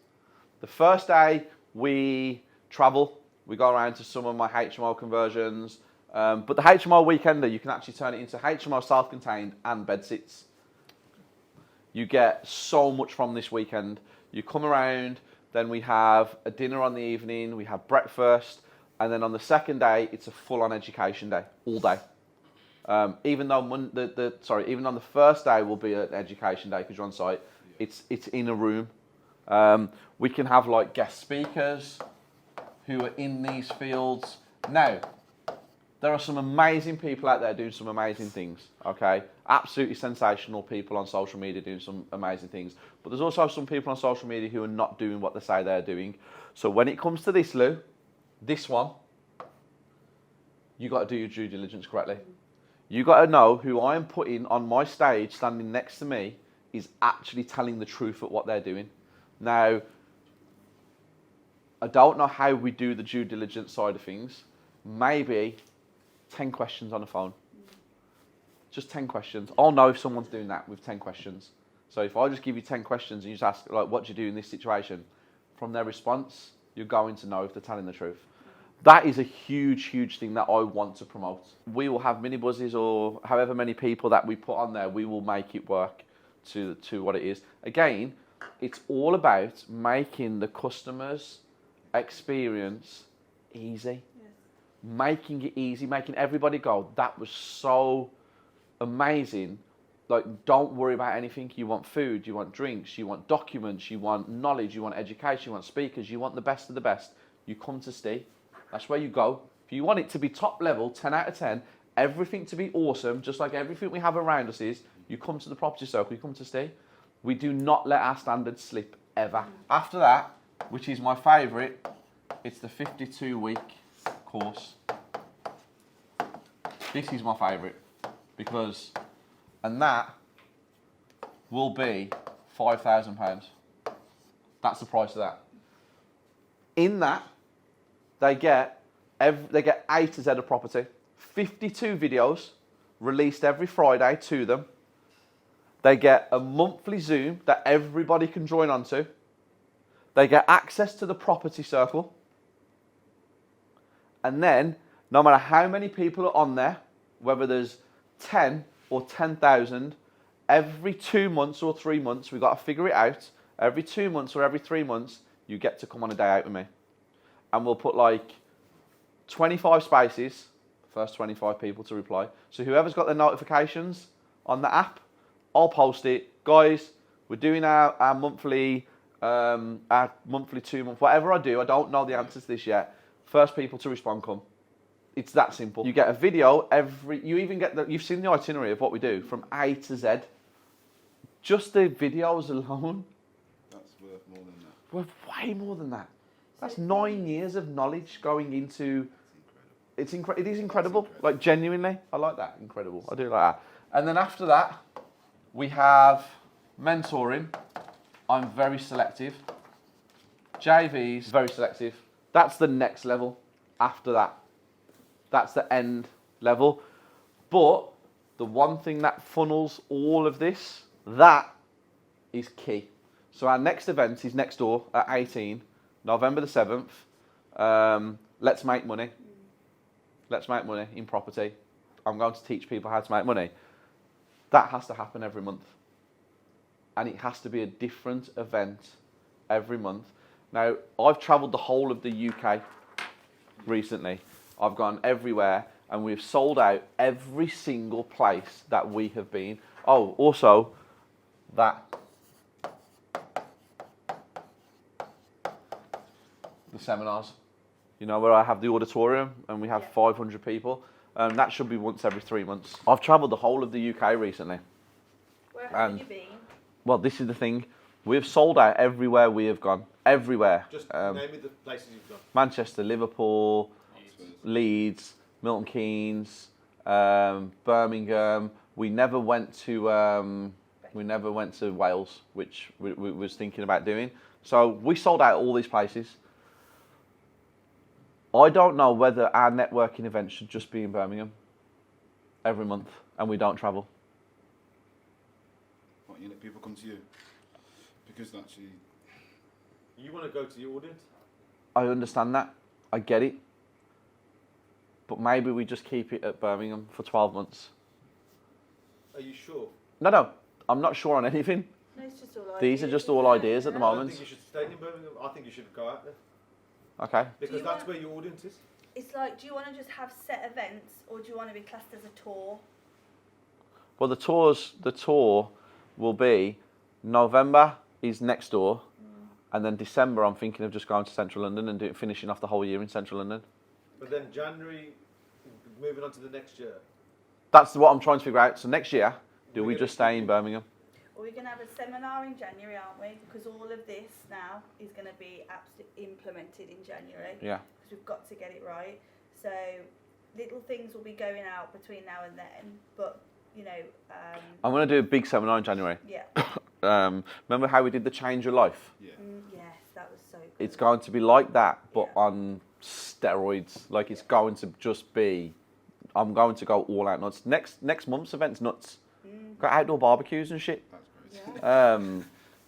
The first day we travel. We go around to some of my HMO conversions. But the HMO Weekender, you can actually turn it into HMO self-contained and bedsits. You get so much from this weekend. You come around, then we have a dinner on the evening, we have breakfast, and then on the second day, it's a full-on education day, all day. Even though even on the first day will be an education day because you're on site, it's in a room. We can have like guest speakers who are in these fields. Now, there are some amazing people out there doing some amazing things, okay? Absolutely sensational people on social media doing some amazing things. But there's also some people on social media who are not doing what they say they're doing. So when it comes to this, Lou, this one, you got to do your due diligence correctly. You got to know who I am putting on my stage standing next to me is actually telling the truth at what they're doing. Now, I don't know how we do the due diligence side of things. Maybe 10 questions on the phone. Just 10 questions. I'll know if someone's doing that with 10 questions. So if I just give you 10 questions and you just ask, like, what do you do in this situation? From their response, you're going to know if they're telling the truth. That is a huge, huge thing that I want to promote. We will have mini buzzes or however many people that we put on there, we will make it work to what it is. Again, it's all about making the customer's experience easy. Yes. Making it easy, making everybody go, that was so amazing. Like, don't worry about anything. You want food, you want drinks, you want documents, you want knowledge, you want education, you want speakers, you want the best of the best. You come to Steve. That's where you go. If you want it to be top level, 10 out of 10, everything to be awesome, just like everything we have around us is, you come to the Property Circle, you come to Steve. We do not let our standards slip, ever. After that, which is my favourite, it's the 52-week course. This is my favourite because, and that will be £5,000. That's the price of that. In that, they get A to Z of property, 52 videos released every Friday to them. They get a monthly Zoom that everybody can join onto. They get access to the Property Circle. And then, no matter how many people are on there, whether there's 10 or 10,000, every 2 months or 3 months, we've got to figure it out. Every 2 months or every 3 months, you get to come on a day out with me. And we'll put like 25 spaces, first 25 people to reply. So whoever's got their notifications on the app, I'll post it. Guys, we're doing our monthly 2 month, whatever I do, I don't know the answer to this yet. First people to respond come. It's that simple. You get a video you even get you've seen the itinerary of what we do from A to Z. Just the videos alone. That's worth more than that. Worth way more than that. That's 9 years of knowledge going into. It is incredible. Like, genuinely, I like that. Incredible. I do like that. And then after that, we have mentoring. I'm very selective. JVs, very selective. That's the next level. After that, that's the end level. But the one thing that funnels all of this, that is key. So our next event is next door at 18, November the 7th. Let's make money. Let's make money in property. I'm going to teach people how to make money. That has to happen every month. And it has to be a different event every month. Now, I've travelled the whole of the UK recently. I've gone everywhere and we've sold out every single place that we have been. Oh, also, that. The seminars. You know, where I have the auditorium and we have 500 people. That should be once every 3 months. I've travelled the whole of the UK recently. Where have you been? Well, this is the thing. We've sold out everywhere we have gone. Everywhere. Just name me the places you've gone. Manchester, Liverpool, Leeds, Milton Keynes, Birmingham. We never went to Wales, which we was thinking about doing. So we sold out all these places. I don't know whether our networking event should just be in Birmingham every month and we don't travel. What, you let people come to you? Because actually, You want to go to your audience? I understand that. I get it. But maybe we just keep it at Birmingham for 12 months. Are you sure? No, I'm not sure on anything. No, it's just all ideas. These are just all ideas at the I don't moment. think you should stay in Birmingham. I think you should go out there. Okay. Because you that's want- where your audience is. It's like, do you want to just have set events, or do you want to be classed as a tour? Well, the tour will be November is next door, and then December I'm thinking of just going to Central London and finishing off the whole year in Central London. But then January, moving on to the next year. That's what I'm trying to figure out. So next year, do we We're just gonna- stay in Birmingham? Well, we're going to have a seminar in January, aren't we? Because all of this now is going to be absolutely implemented in January. Yeah. Because we've got to get it right. So little things will be going out between now and then, but you know. I'm going to do a big seminar in January. Yeah. Remember how we did the Change Your Life? yeah. Yes, that was so good. It's going to be like that, but Yeah. on steroids. Like, it's going to just be I'm going to go all out nuts. Next month's event's nuts. Got outdoor barbecues and shit. That's crazy.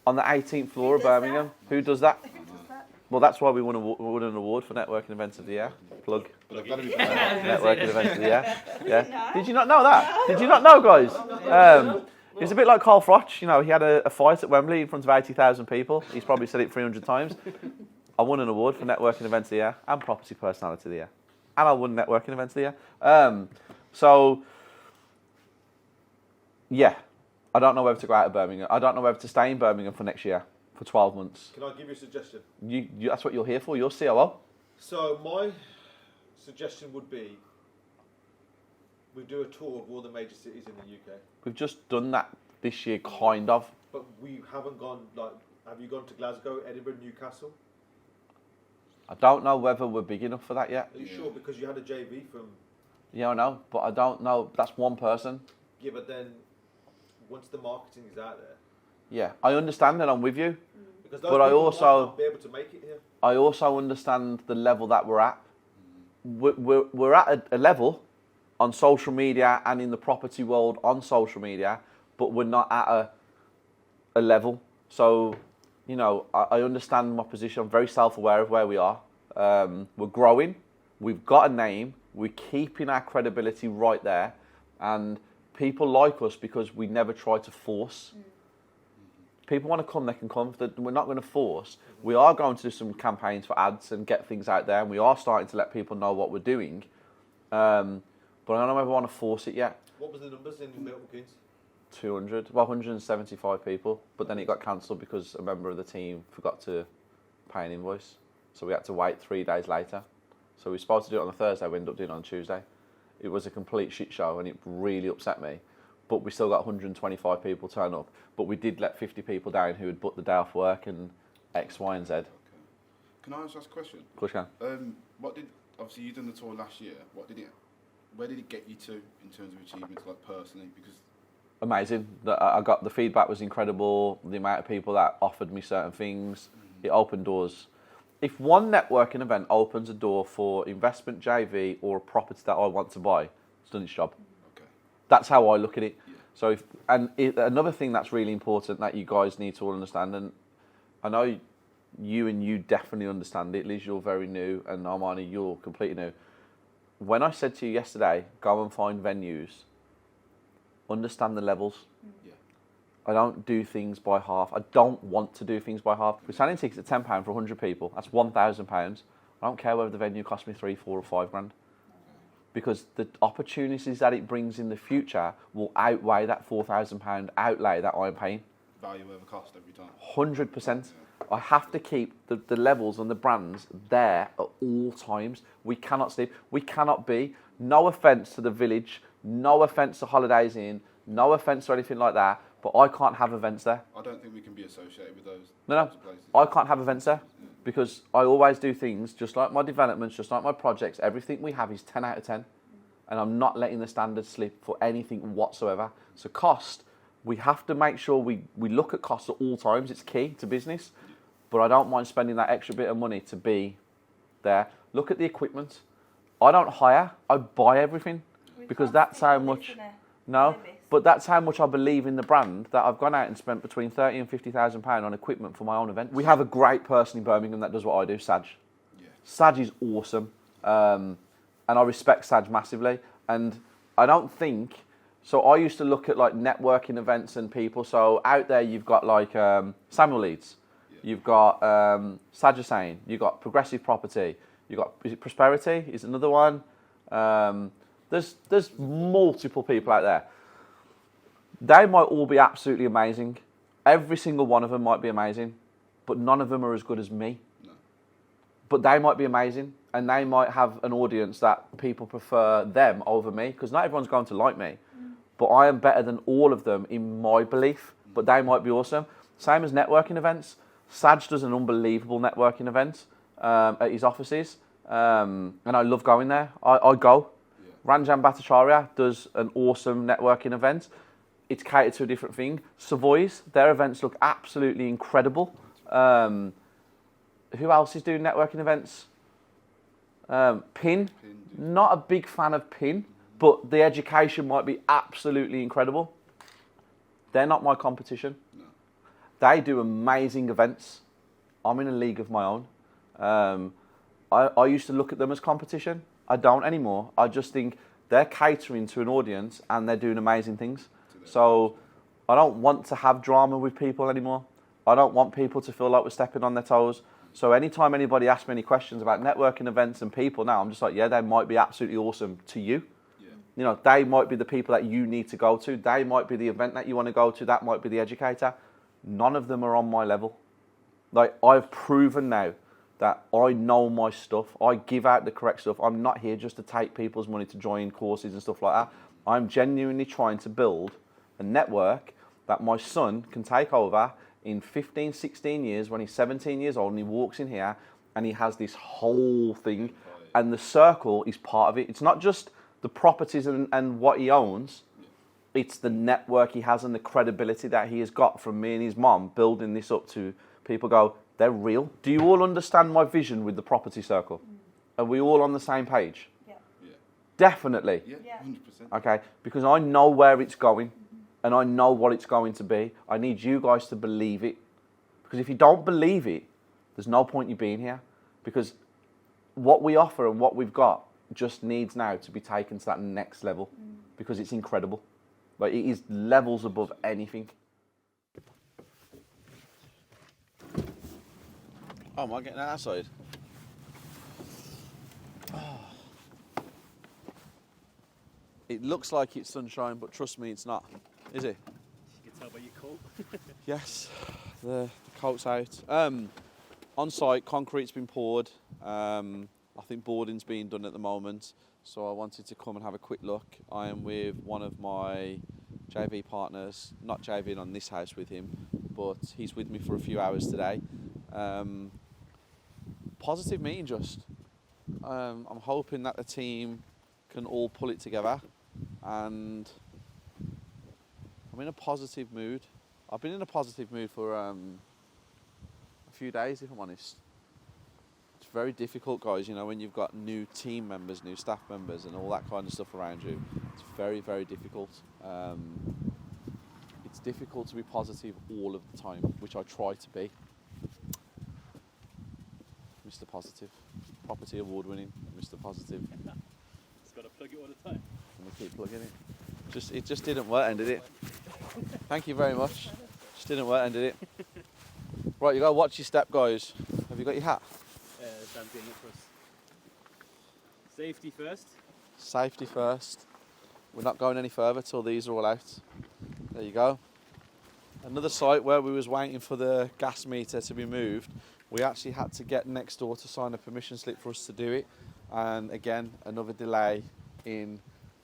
On the 18th floor of Who does Birmingham. Who does that? Who does that? Well, that's why we won an award for networking events of the year. Plug. But I've got to be Networking events of the year. Yeah. Did you not know that? Did you not know, guys? It was a bit like Carl Froch. You know, he had a fight at Wembley in front of 80,000 people. He's probably said it 300 times. I won an award for networking events of the year and property personality of the year, and I won networking events of the year. So, yeah, I don't know whether to go out of Birmingham. I don't know whether to stay in Birmingham for next year for 12 months. Can I give you a suggestion? That's what you're here for. You're COO. So my suggestion would be we do a tour of all the major cities in the UK. We've just done that this year, kind of. But we haven't gone, like, have you gone to Glasgow, Edinburgh, Newcastle? I don't know whether we're big enough for that yet. Are you sure? Because you had a JV from... Yeah, I know, but I don't know. That's one person. Yeah, but then once the marketing is out there... Yeah, I understand and I'm with you. Because those But I people also- might not be able to make it here. I also understand the level that we're at. We're at a level on social media and in the property world on social media, but we're not at a level. So, you know, I understand my position. I'm very self-aware of where we are. We're growing. We've got a name. We're keeping our credibility right there. And people like us because we never try to force. People want to come, they can come. We're not going to force. We are going to do some campaigns for ads and get things out there. And we are starting to let people know what we're doing. But I don't know if I want to force it yet. What was the numbers in Milton Keynes? 175 people. But then it got cancelled because a member of the team forgot to pay an invoice. So we had to wait 3 days later. So we were supposed to do it on a Thursday, we ended up doing it on Tuesday. It was a complete shit show and it really upset me. But we still got 125 people turn up. But we did let 50 people down who had booked the day off work and X, Y and Z. Okay. Can I ask a question? Of course you can. Obviously you done the tour last year. Where did it get you to in terms of achievements, like personally? Because Amazing. I got the feedback was incredible. The amount of people that offered me certain things, it opened doors. If one networking event opens a door for investment JV or a property that I want to buy, it's done its job. okay, That's how I look at it. Yeah. So, another thing that's really important that you guys need to all understand, and I know you definitely understand it. Liz, you're very new, and Armani, you're completely new. When I said to you yesterday, go and find venues, understand the levels. yeah, I don't do things by half. I don't want to do things by half. We're selling tickets at £10 for 100 people. That's £1,000. I don't care whether the venue costs me 3, 4 or 5 grand. Because the opportunities that it brings in the future will outweigh that £4,000 outlay that I'm paying. value over cost every time. 100%. I have to keep the levels and the brands there at all times. We cannot sleep. We cannot be, no offence to the Village, no offence to Holidays Inn, no offence to anything like that, but I can't have events there. I don't think we can be associated with those No, types of places. I can't have events there because I always do things just like my developments, just like my projects. Everything we have is 10 out of 10. And I'm not letting the standards slip for anything whatsoever. So cost, we have to make sure we look at costs at all times. It's key to business. But I don't mind spending that extra bit of money to be there. Look at the equipment. I don't hire, I buy everything. Because that's how much... No, but that's how much I believe in the brand that I've gone out and spent between £30,000 and £50,000 on equipment for my own event. We have a great person in Birmingham that does what I do, Saj. Yeah. Saj is awesome. And I respect Saj massively. And I don't think... So I used to look at like networking events and people. So out there you've got like Samuel Leeds. You've got Saj Hussain. You've got Progressive Property. You've got, is it Prosperity? Is another one. There's multiple people out there. They might all be absolutely amazing. Every single one of them might be amazing. But none of them are as good as me. No. But they might be amazing. And they might have an audience that people prefer them over me. Because not everyone's going to like me. But I am better than all of them in my belief. But they might be awesome. Same as networking events. Saj does an unbelievable networking event at his offices. And I love going there. I go. Yeah. Ranjan Bhattacharya does an awesome networking event. It's catered to a different thing. Savoy's, their events look absolutely incredible. Who else is doing networking events? Pin. Not a big fan of Pin, but the education might be absolutely incredible. They're not my competition. No. They do amazing events. I'm in a league of my own. I used to look at them as competition. I don't anymore. I just think they're catering to an audience and they're doing amazing things. So I don't want to have drama with people anymore. I don't want people to feel like we're stepping on their toes. So anytime anybody asks me any questions about networking events and people now, I'm just like, yeah, they might be absolutely awesome to you. Yeah. You know, they might be the people that you need to go to. They might be the event that you want to go to. That might be the educator. None of them are on my level. Like, I've proven now that I know my stuff. I give out the correct stuff. I'm not here just to take people's money to join courses and stuff like that. I'm genuinely trying to build a network that my son can take over in 15, 16 years when he's 17 years old and he walks in here and he has this whole thing and the circle is part of it. It's not just the properties and what he owns. It's the network he has and the credibility that he has got from me and his mom building this up to people go, they're real. Do you all understand my vision with the property circle? Are we all on the same page? Yeah. Yeah. Definitely. Yeah. Yeah. 100%. Okay, because I know where it's going and I know what it's going to be. I need you guys to believe it. Because if you don't believe it, there's no point you being here. Because what we offer and what we've got just needs now to be taken to that next level. Because it's incredible. Like, it is levels above anything. Oh, am I getting outside? It looks like it's sunshine, but trust me, it's not. Is it? You can tell by your coat. Yes, the coat's out. On site, concrete's been poured. I think boarding's being done at the moment. So I wanted to come and have a quick look. I am with one of my JV partners, not JVing on this house with him, but he's with me for a few hours today. Positive meeting, just. I'm hoping that the team can all pull it together, and I'm in a positive mood. I've been in a positive mood for a few days, if I'm honest. It's very difficult, guys, you know, when you've got new team members, new staff members and all that kind of stuff around you. It's very, very difficult. It's difficult to be positive all of the time, which I try to be. Mr. Positive, property award winning, Mr. Positive. Just got to plug it all the time. And we keep plugging it. It just didn't work, did it? Thank you very much. Just didn't work, did it? Right, you gotta watch your step, guys. Have you got your hat? Dan's getting it for us. Safety first. Safety first. We're not going any further till these are all out. There you go. Another site where we was waiting for the gas meter to be moved. We actually had to get next door to sign a permission slip for us to do it. And again, another delay in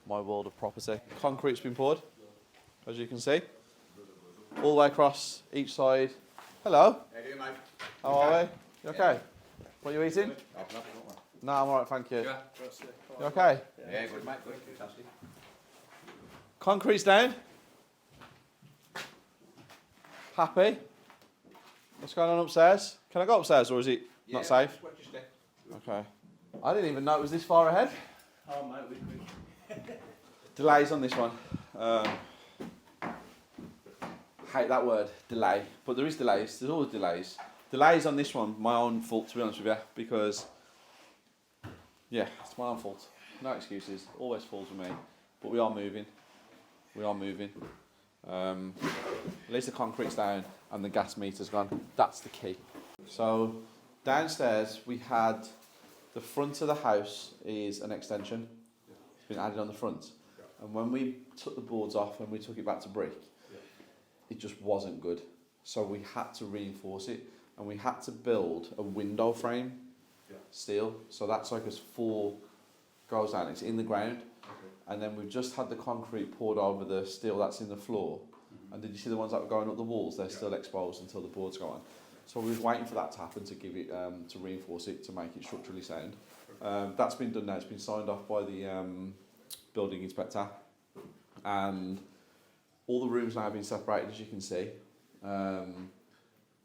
my world of property. Concrete's been poured, as you can see. All the way across each side. Hello. How do you, mate? How are we? You okay? What are you eating? No, I'm alright, thank you. Yeah. You okay? Yeah, good, mate. Good. Fantastic. Concrete's down. Happy? What's going on upstairs? Can I go upstairs or is it not safe? Watch your step. Okay. I didn't even know it was this far ahead. Oh, mate, we Delays on this one. Hate that word, delay. But there is delays. There's always delays. Delays on this one, my own fault, to be honest with you, because, yeah, it's my own fault. No excuses. Always falls with me. But we are moving. We are moving. At least the concrete's down and the gas meter's gone. That's the key. So downstairs we had the front of the house is an extension. It's been added on the front. And when we took the boards off and we took it back to brick, it just wasn't good. So we had to reinforce it and we had to build a window frame steel. So that's like as 4 goes down. It's in the ground. And then we've just had the concrete poured over the steel that's in the floor. And did you see the ones that were going up the walls? They're still exposed until the boards go on. So we was waiting for that to happen to give it, to reinforce it, to make it structurally sound. That's been done now. It's been signed off by the building inspector. And all the rooms now have been separated, as you can see.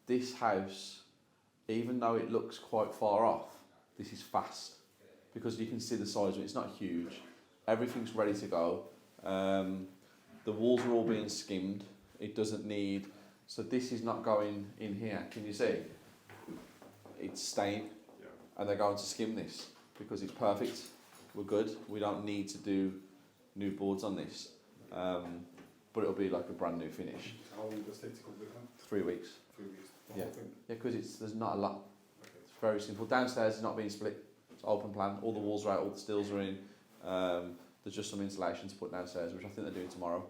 This house, even though it looks quite far off, this is fast. Because you can see the size of it. It's not huge. Everything's ready to go. The walls are all being skimmed. It doesn't need, so this is not going in here. Can you see? It's staying, and they're going to skim this because it's perfect. We're good. We don't need to do new boards on this, but it'll be like a brand new finish. How long does it take to complete then? 3 weeks. 3 weeks. The Yeah. whole thing? Yeah, because there's not a lot. Okay. It's very simple. Downstairs is not being split. It's open plan. All the walls are out. All the stills are in. There's just some insulation to put downstairs, which I think they're doing tomorrow.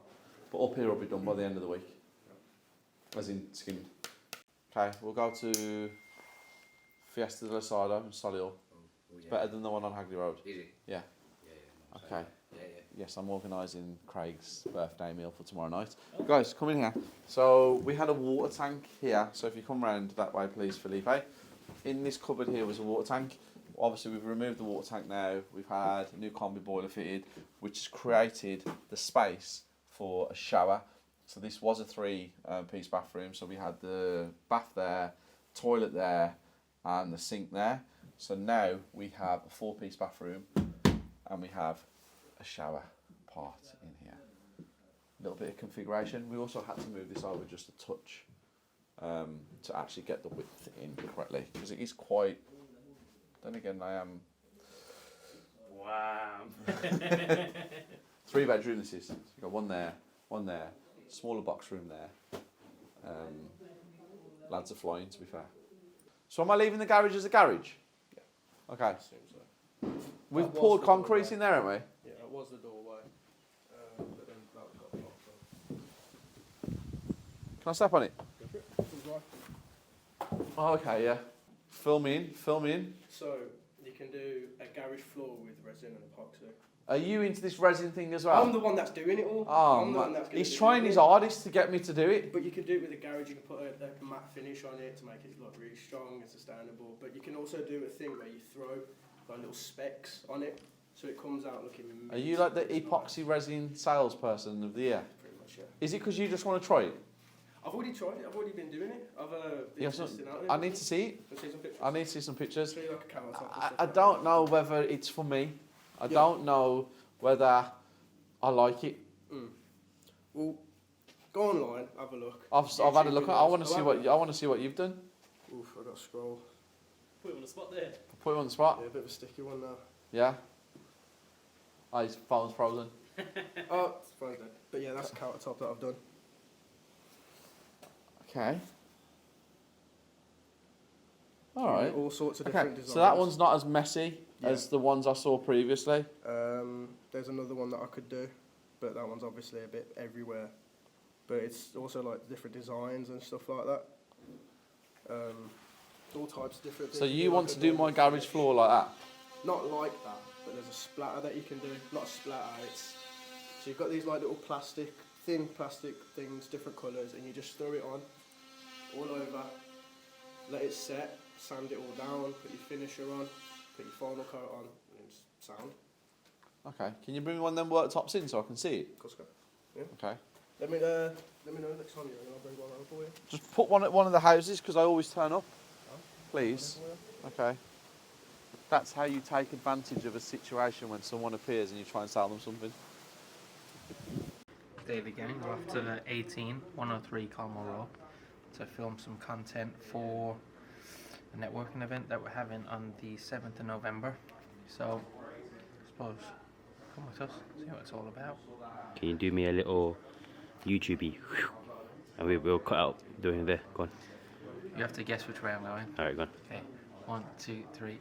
But up here will be done by the end of the week. As in skimmed. Okay, we'll go to Fiesta del Asado in Solihull. It's better than the one on Hagley Road. Is it? Yeah. Yeah. Okay. Yeah. Yes, I'm organising Craig's birthday meal for tomorrow night. Guys, come in here. So we had a water tank here. So if you come round that way, please, Felipe. In this cupboard here was a water tank. Obviously, we've removed the water tank now. We've had a new combi boiler fitted, which has created the space for a shower. So this was a three-piece bathroom. So we had the bath there, toilet there, and the sink there. So now we have a four-piece bathroom, and we have a shower part in here. A little bit of configuration. We also had to move this over just a touch to actually get the width in correctly, because it is quite. Then again, I am. Wow. 3 bedroom this is. So you've got one there, smaller box room there. Lads are flying, to be fair. So am I leaving the garage as a garage? Yeah. Okay. Seems so. We've That was poured the concrete doorway. in there, haven't we? Yeah, that was the doorway. But then that got blocked off. Can I step on it? Go for it. Feels right. Oh, okay, yeah. Film in. So you can do a garage floor with resin and epoxy. Are you into this resin thing as well? I'm the one that's doing it all. Oh, I'm the one man. that's gonna He's do trying it his all. hardest to get me to do it. But you can do it with a garage. You can put a matte finish on it to make it look really strong and sustainable. But you can also do a thing where you throw like little specks on it, so it comes out looking. Are you like the epoxy resin salesperson of the year? Pretty much, yeah. Is it because you just want to try it? I've already tried it. I've already been doing it. I've been You have some- testing out it. I need to see it. Can I see some pictures? I need to see some pictures. Show you like a countertop and I stuff like don't that. know whether it's for me. I Yeah. don't know whether I like it. Well, go online, have a look. I've had a look. I want to videos. see what I want to see what you've done. Oof, I got to scroll. Put it on the spot there. Put you on the spot. Yeah, a bit of a sticky one now. Yeah. Oh, his phone's frozen. Oh, it's fine then. But yeah, that's a countertop that I've done. Okay. All right. All sorts of Okay. different designs. So that one's not as messy as the ones I saw previously. There's another one that I could do, but that one's obviously a bit everywhere. But it's also like different designs and stuff like that. All types of different things. So you like want a to do my normal garage finish. floor like that? Not like that, but there's a splatter that you can do. Not a splatter, it's... So you've got these like little thin plastic things, different colours, and you just throw it on, all over, let it set, sand it all down, put your finisher on, put your final coat on, and it's sound. Okay. Can you bring me one of them worktops in so I can see it? Of course, go. Yeah. Okay. Let me know next time you're in, and I'll bring one over for you. Just put one at one of the houses because I always turn up. Please. Okay. That's how you take advantage of a situation when someone appears and you try and sell them something. David Gang, we're off to 18, 103 Colmore Road to film some content for a networking event that we're having on the 7th of November. So, I suppose, come with us, see what it's all about. Can you do me a little YouTubey? And we'll cut out doing there. Go on. You have to guess which way I'm going. Alright, go on. Okay, 1, 2, 3.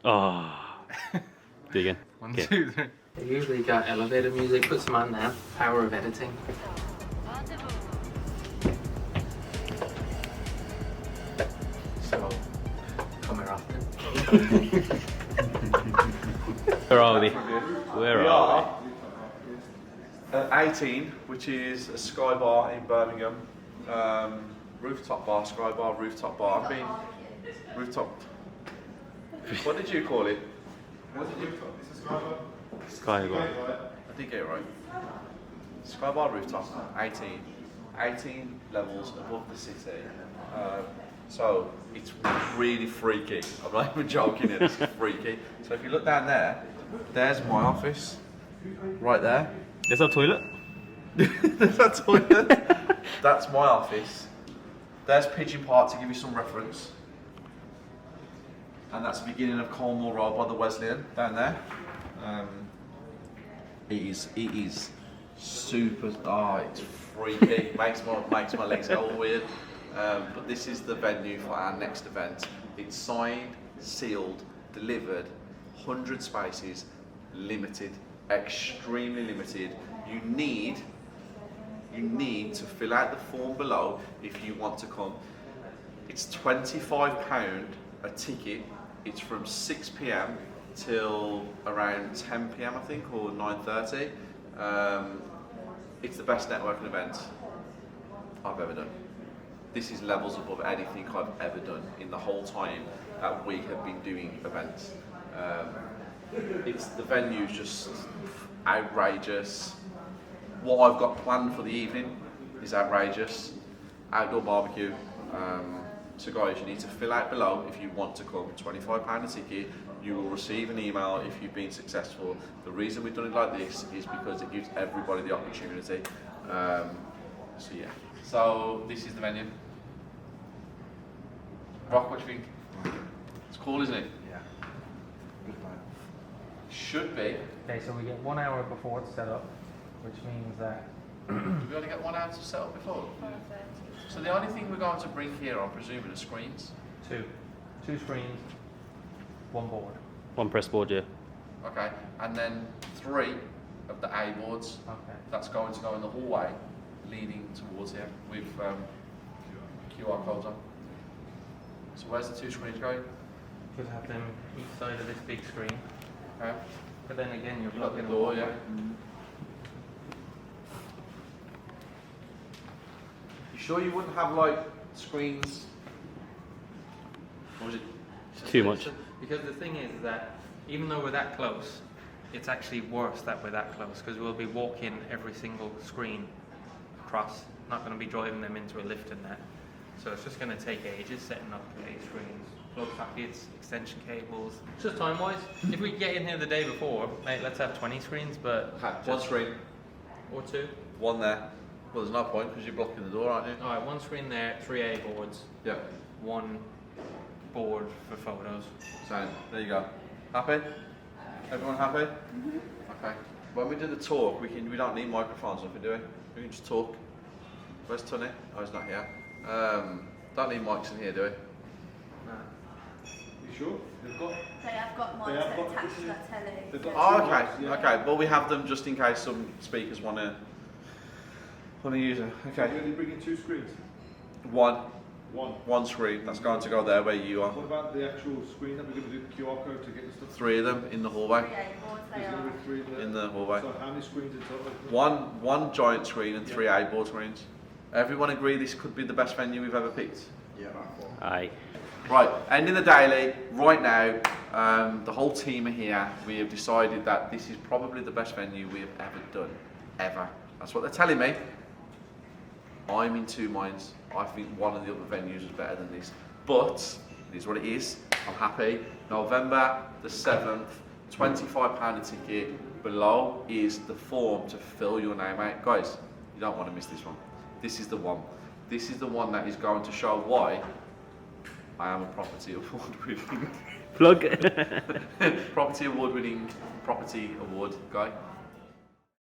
Oh. Do it again. 1, Okay. 2, 3. I usually got elevator music, put some on now. Power of editing. So, come here often. Where are we? Where are we? 18, which is a Sky Bar in Birmingham. Rooftop bar, Sky Bar, rooftop bar. I've been rooftop. What did you call it? What did you call it? Is it Sky Bar? Sky Bar. I did get it right. Sky Bar rooftop, 18. 18 levels above the city. So it's really freaky. I'm not even joking, it's freaky. So if you look down there, there's my office. right there. There's no toilet. There's that toilet. That's my office. There's Pigeon Park to give you some reference. And that's the beginning of Colmore Road by the Wesleyan down there. It is super. Oh, it's freaky. makes my legs go all weird. But this is the venue for our next event. It's signed, sealed, delivered, 100 spaces, limited, extremely limited. You need to fill out the form below if you want to come. It's £25 a ticket. It's from 6 p.m. till around 10 p.m. I think, or 9:30. It's the best networking event I've ever done. This is levels above anything I've ever done in the whole time that we have been doing events. The venue's just outrageous. What I've got planned for the evening is outrageous. Outdoor barbecue. So guys, you need to fill out below if you want to come. £25 a ticket. You will receive an email if you've been successful. The reason we've done it like this is because it gives everybody the opportunity. So yeah. So this is the venue. Rock, what do you think? It's cool, isn't it? Yeah. Should be. Okay, so we get 1 hour before it's set up, which means that Do we only get 1 hour to set up before? 5:30. So the only thing we're going to bring here, I'm presuming, are screens. two screens, one board. One press board, yeah. Okay, and then 3 of the A boards. Okay. That's going to go in the hallway leading towards here with QR codes on. So where's the 2 screens going? You'll have them each side of this big screen. Okay. But then again, you're You got the plugging door, yeah. You sure you wouldn't have like screens? Or was it? It's too much. Because the thing is that even though we're that close, it's actually worse that we're that close because we'll be walking every single screen across, not going to be driving them into a lift and that. So it's just going to take ages setting up these screens, plug sockets, extension cables. It's just time-wise. If we get in here the day before, mate, let's have 20 screens, but... Okay, one screen, Or 2. one there. Well, there's no point because you're blocking the door, aren't you? Alright, 1 screen there, 3 A boards, Yeah. 1 board for photos. So there you go. Happy? Everyone happy? Okay. When we do the talk, we don't need microphones, nothing, do we? We can just talk. Where's Tony? Oh, he's not here. Don't need mics in here, do we? You sure? They've got. They have got They mics have that got- attach to that telly. They've got Oh, two okay. mics, yeah. Okay. Well, we have them just in case some speakers want to use it. You're Okay. only bringing 2 screens. One One. screen. That's going to go there where you are. What about the actual screen that we're going to do the QR code to get the stuff? 3 of them in the hallway. 3 A boards they There's going are. to be 3 there. In the hallway. So how many screens in total? One giant screen and 3 A board screens. Everyone agree this could be the best venue we've ever picked? Yeah. Aye. Right, ending the daily, right now, the whole team are here. We have decided that this is probably the best venue we have ever done, ever. That's what they're telling me. I'm in 2 minds. I think one of the other venues is better than this. But, it is what it is. I'm happy. November the 7th, £25 a ticket. Below is the form to fill your name out. Guys, you don't want to miss this one. This is the one. This is the one that is going to show why I am a property award-winning Plug. property award-winning property award guy.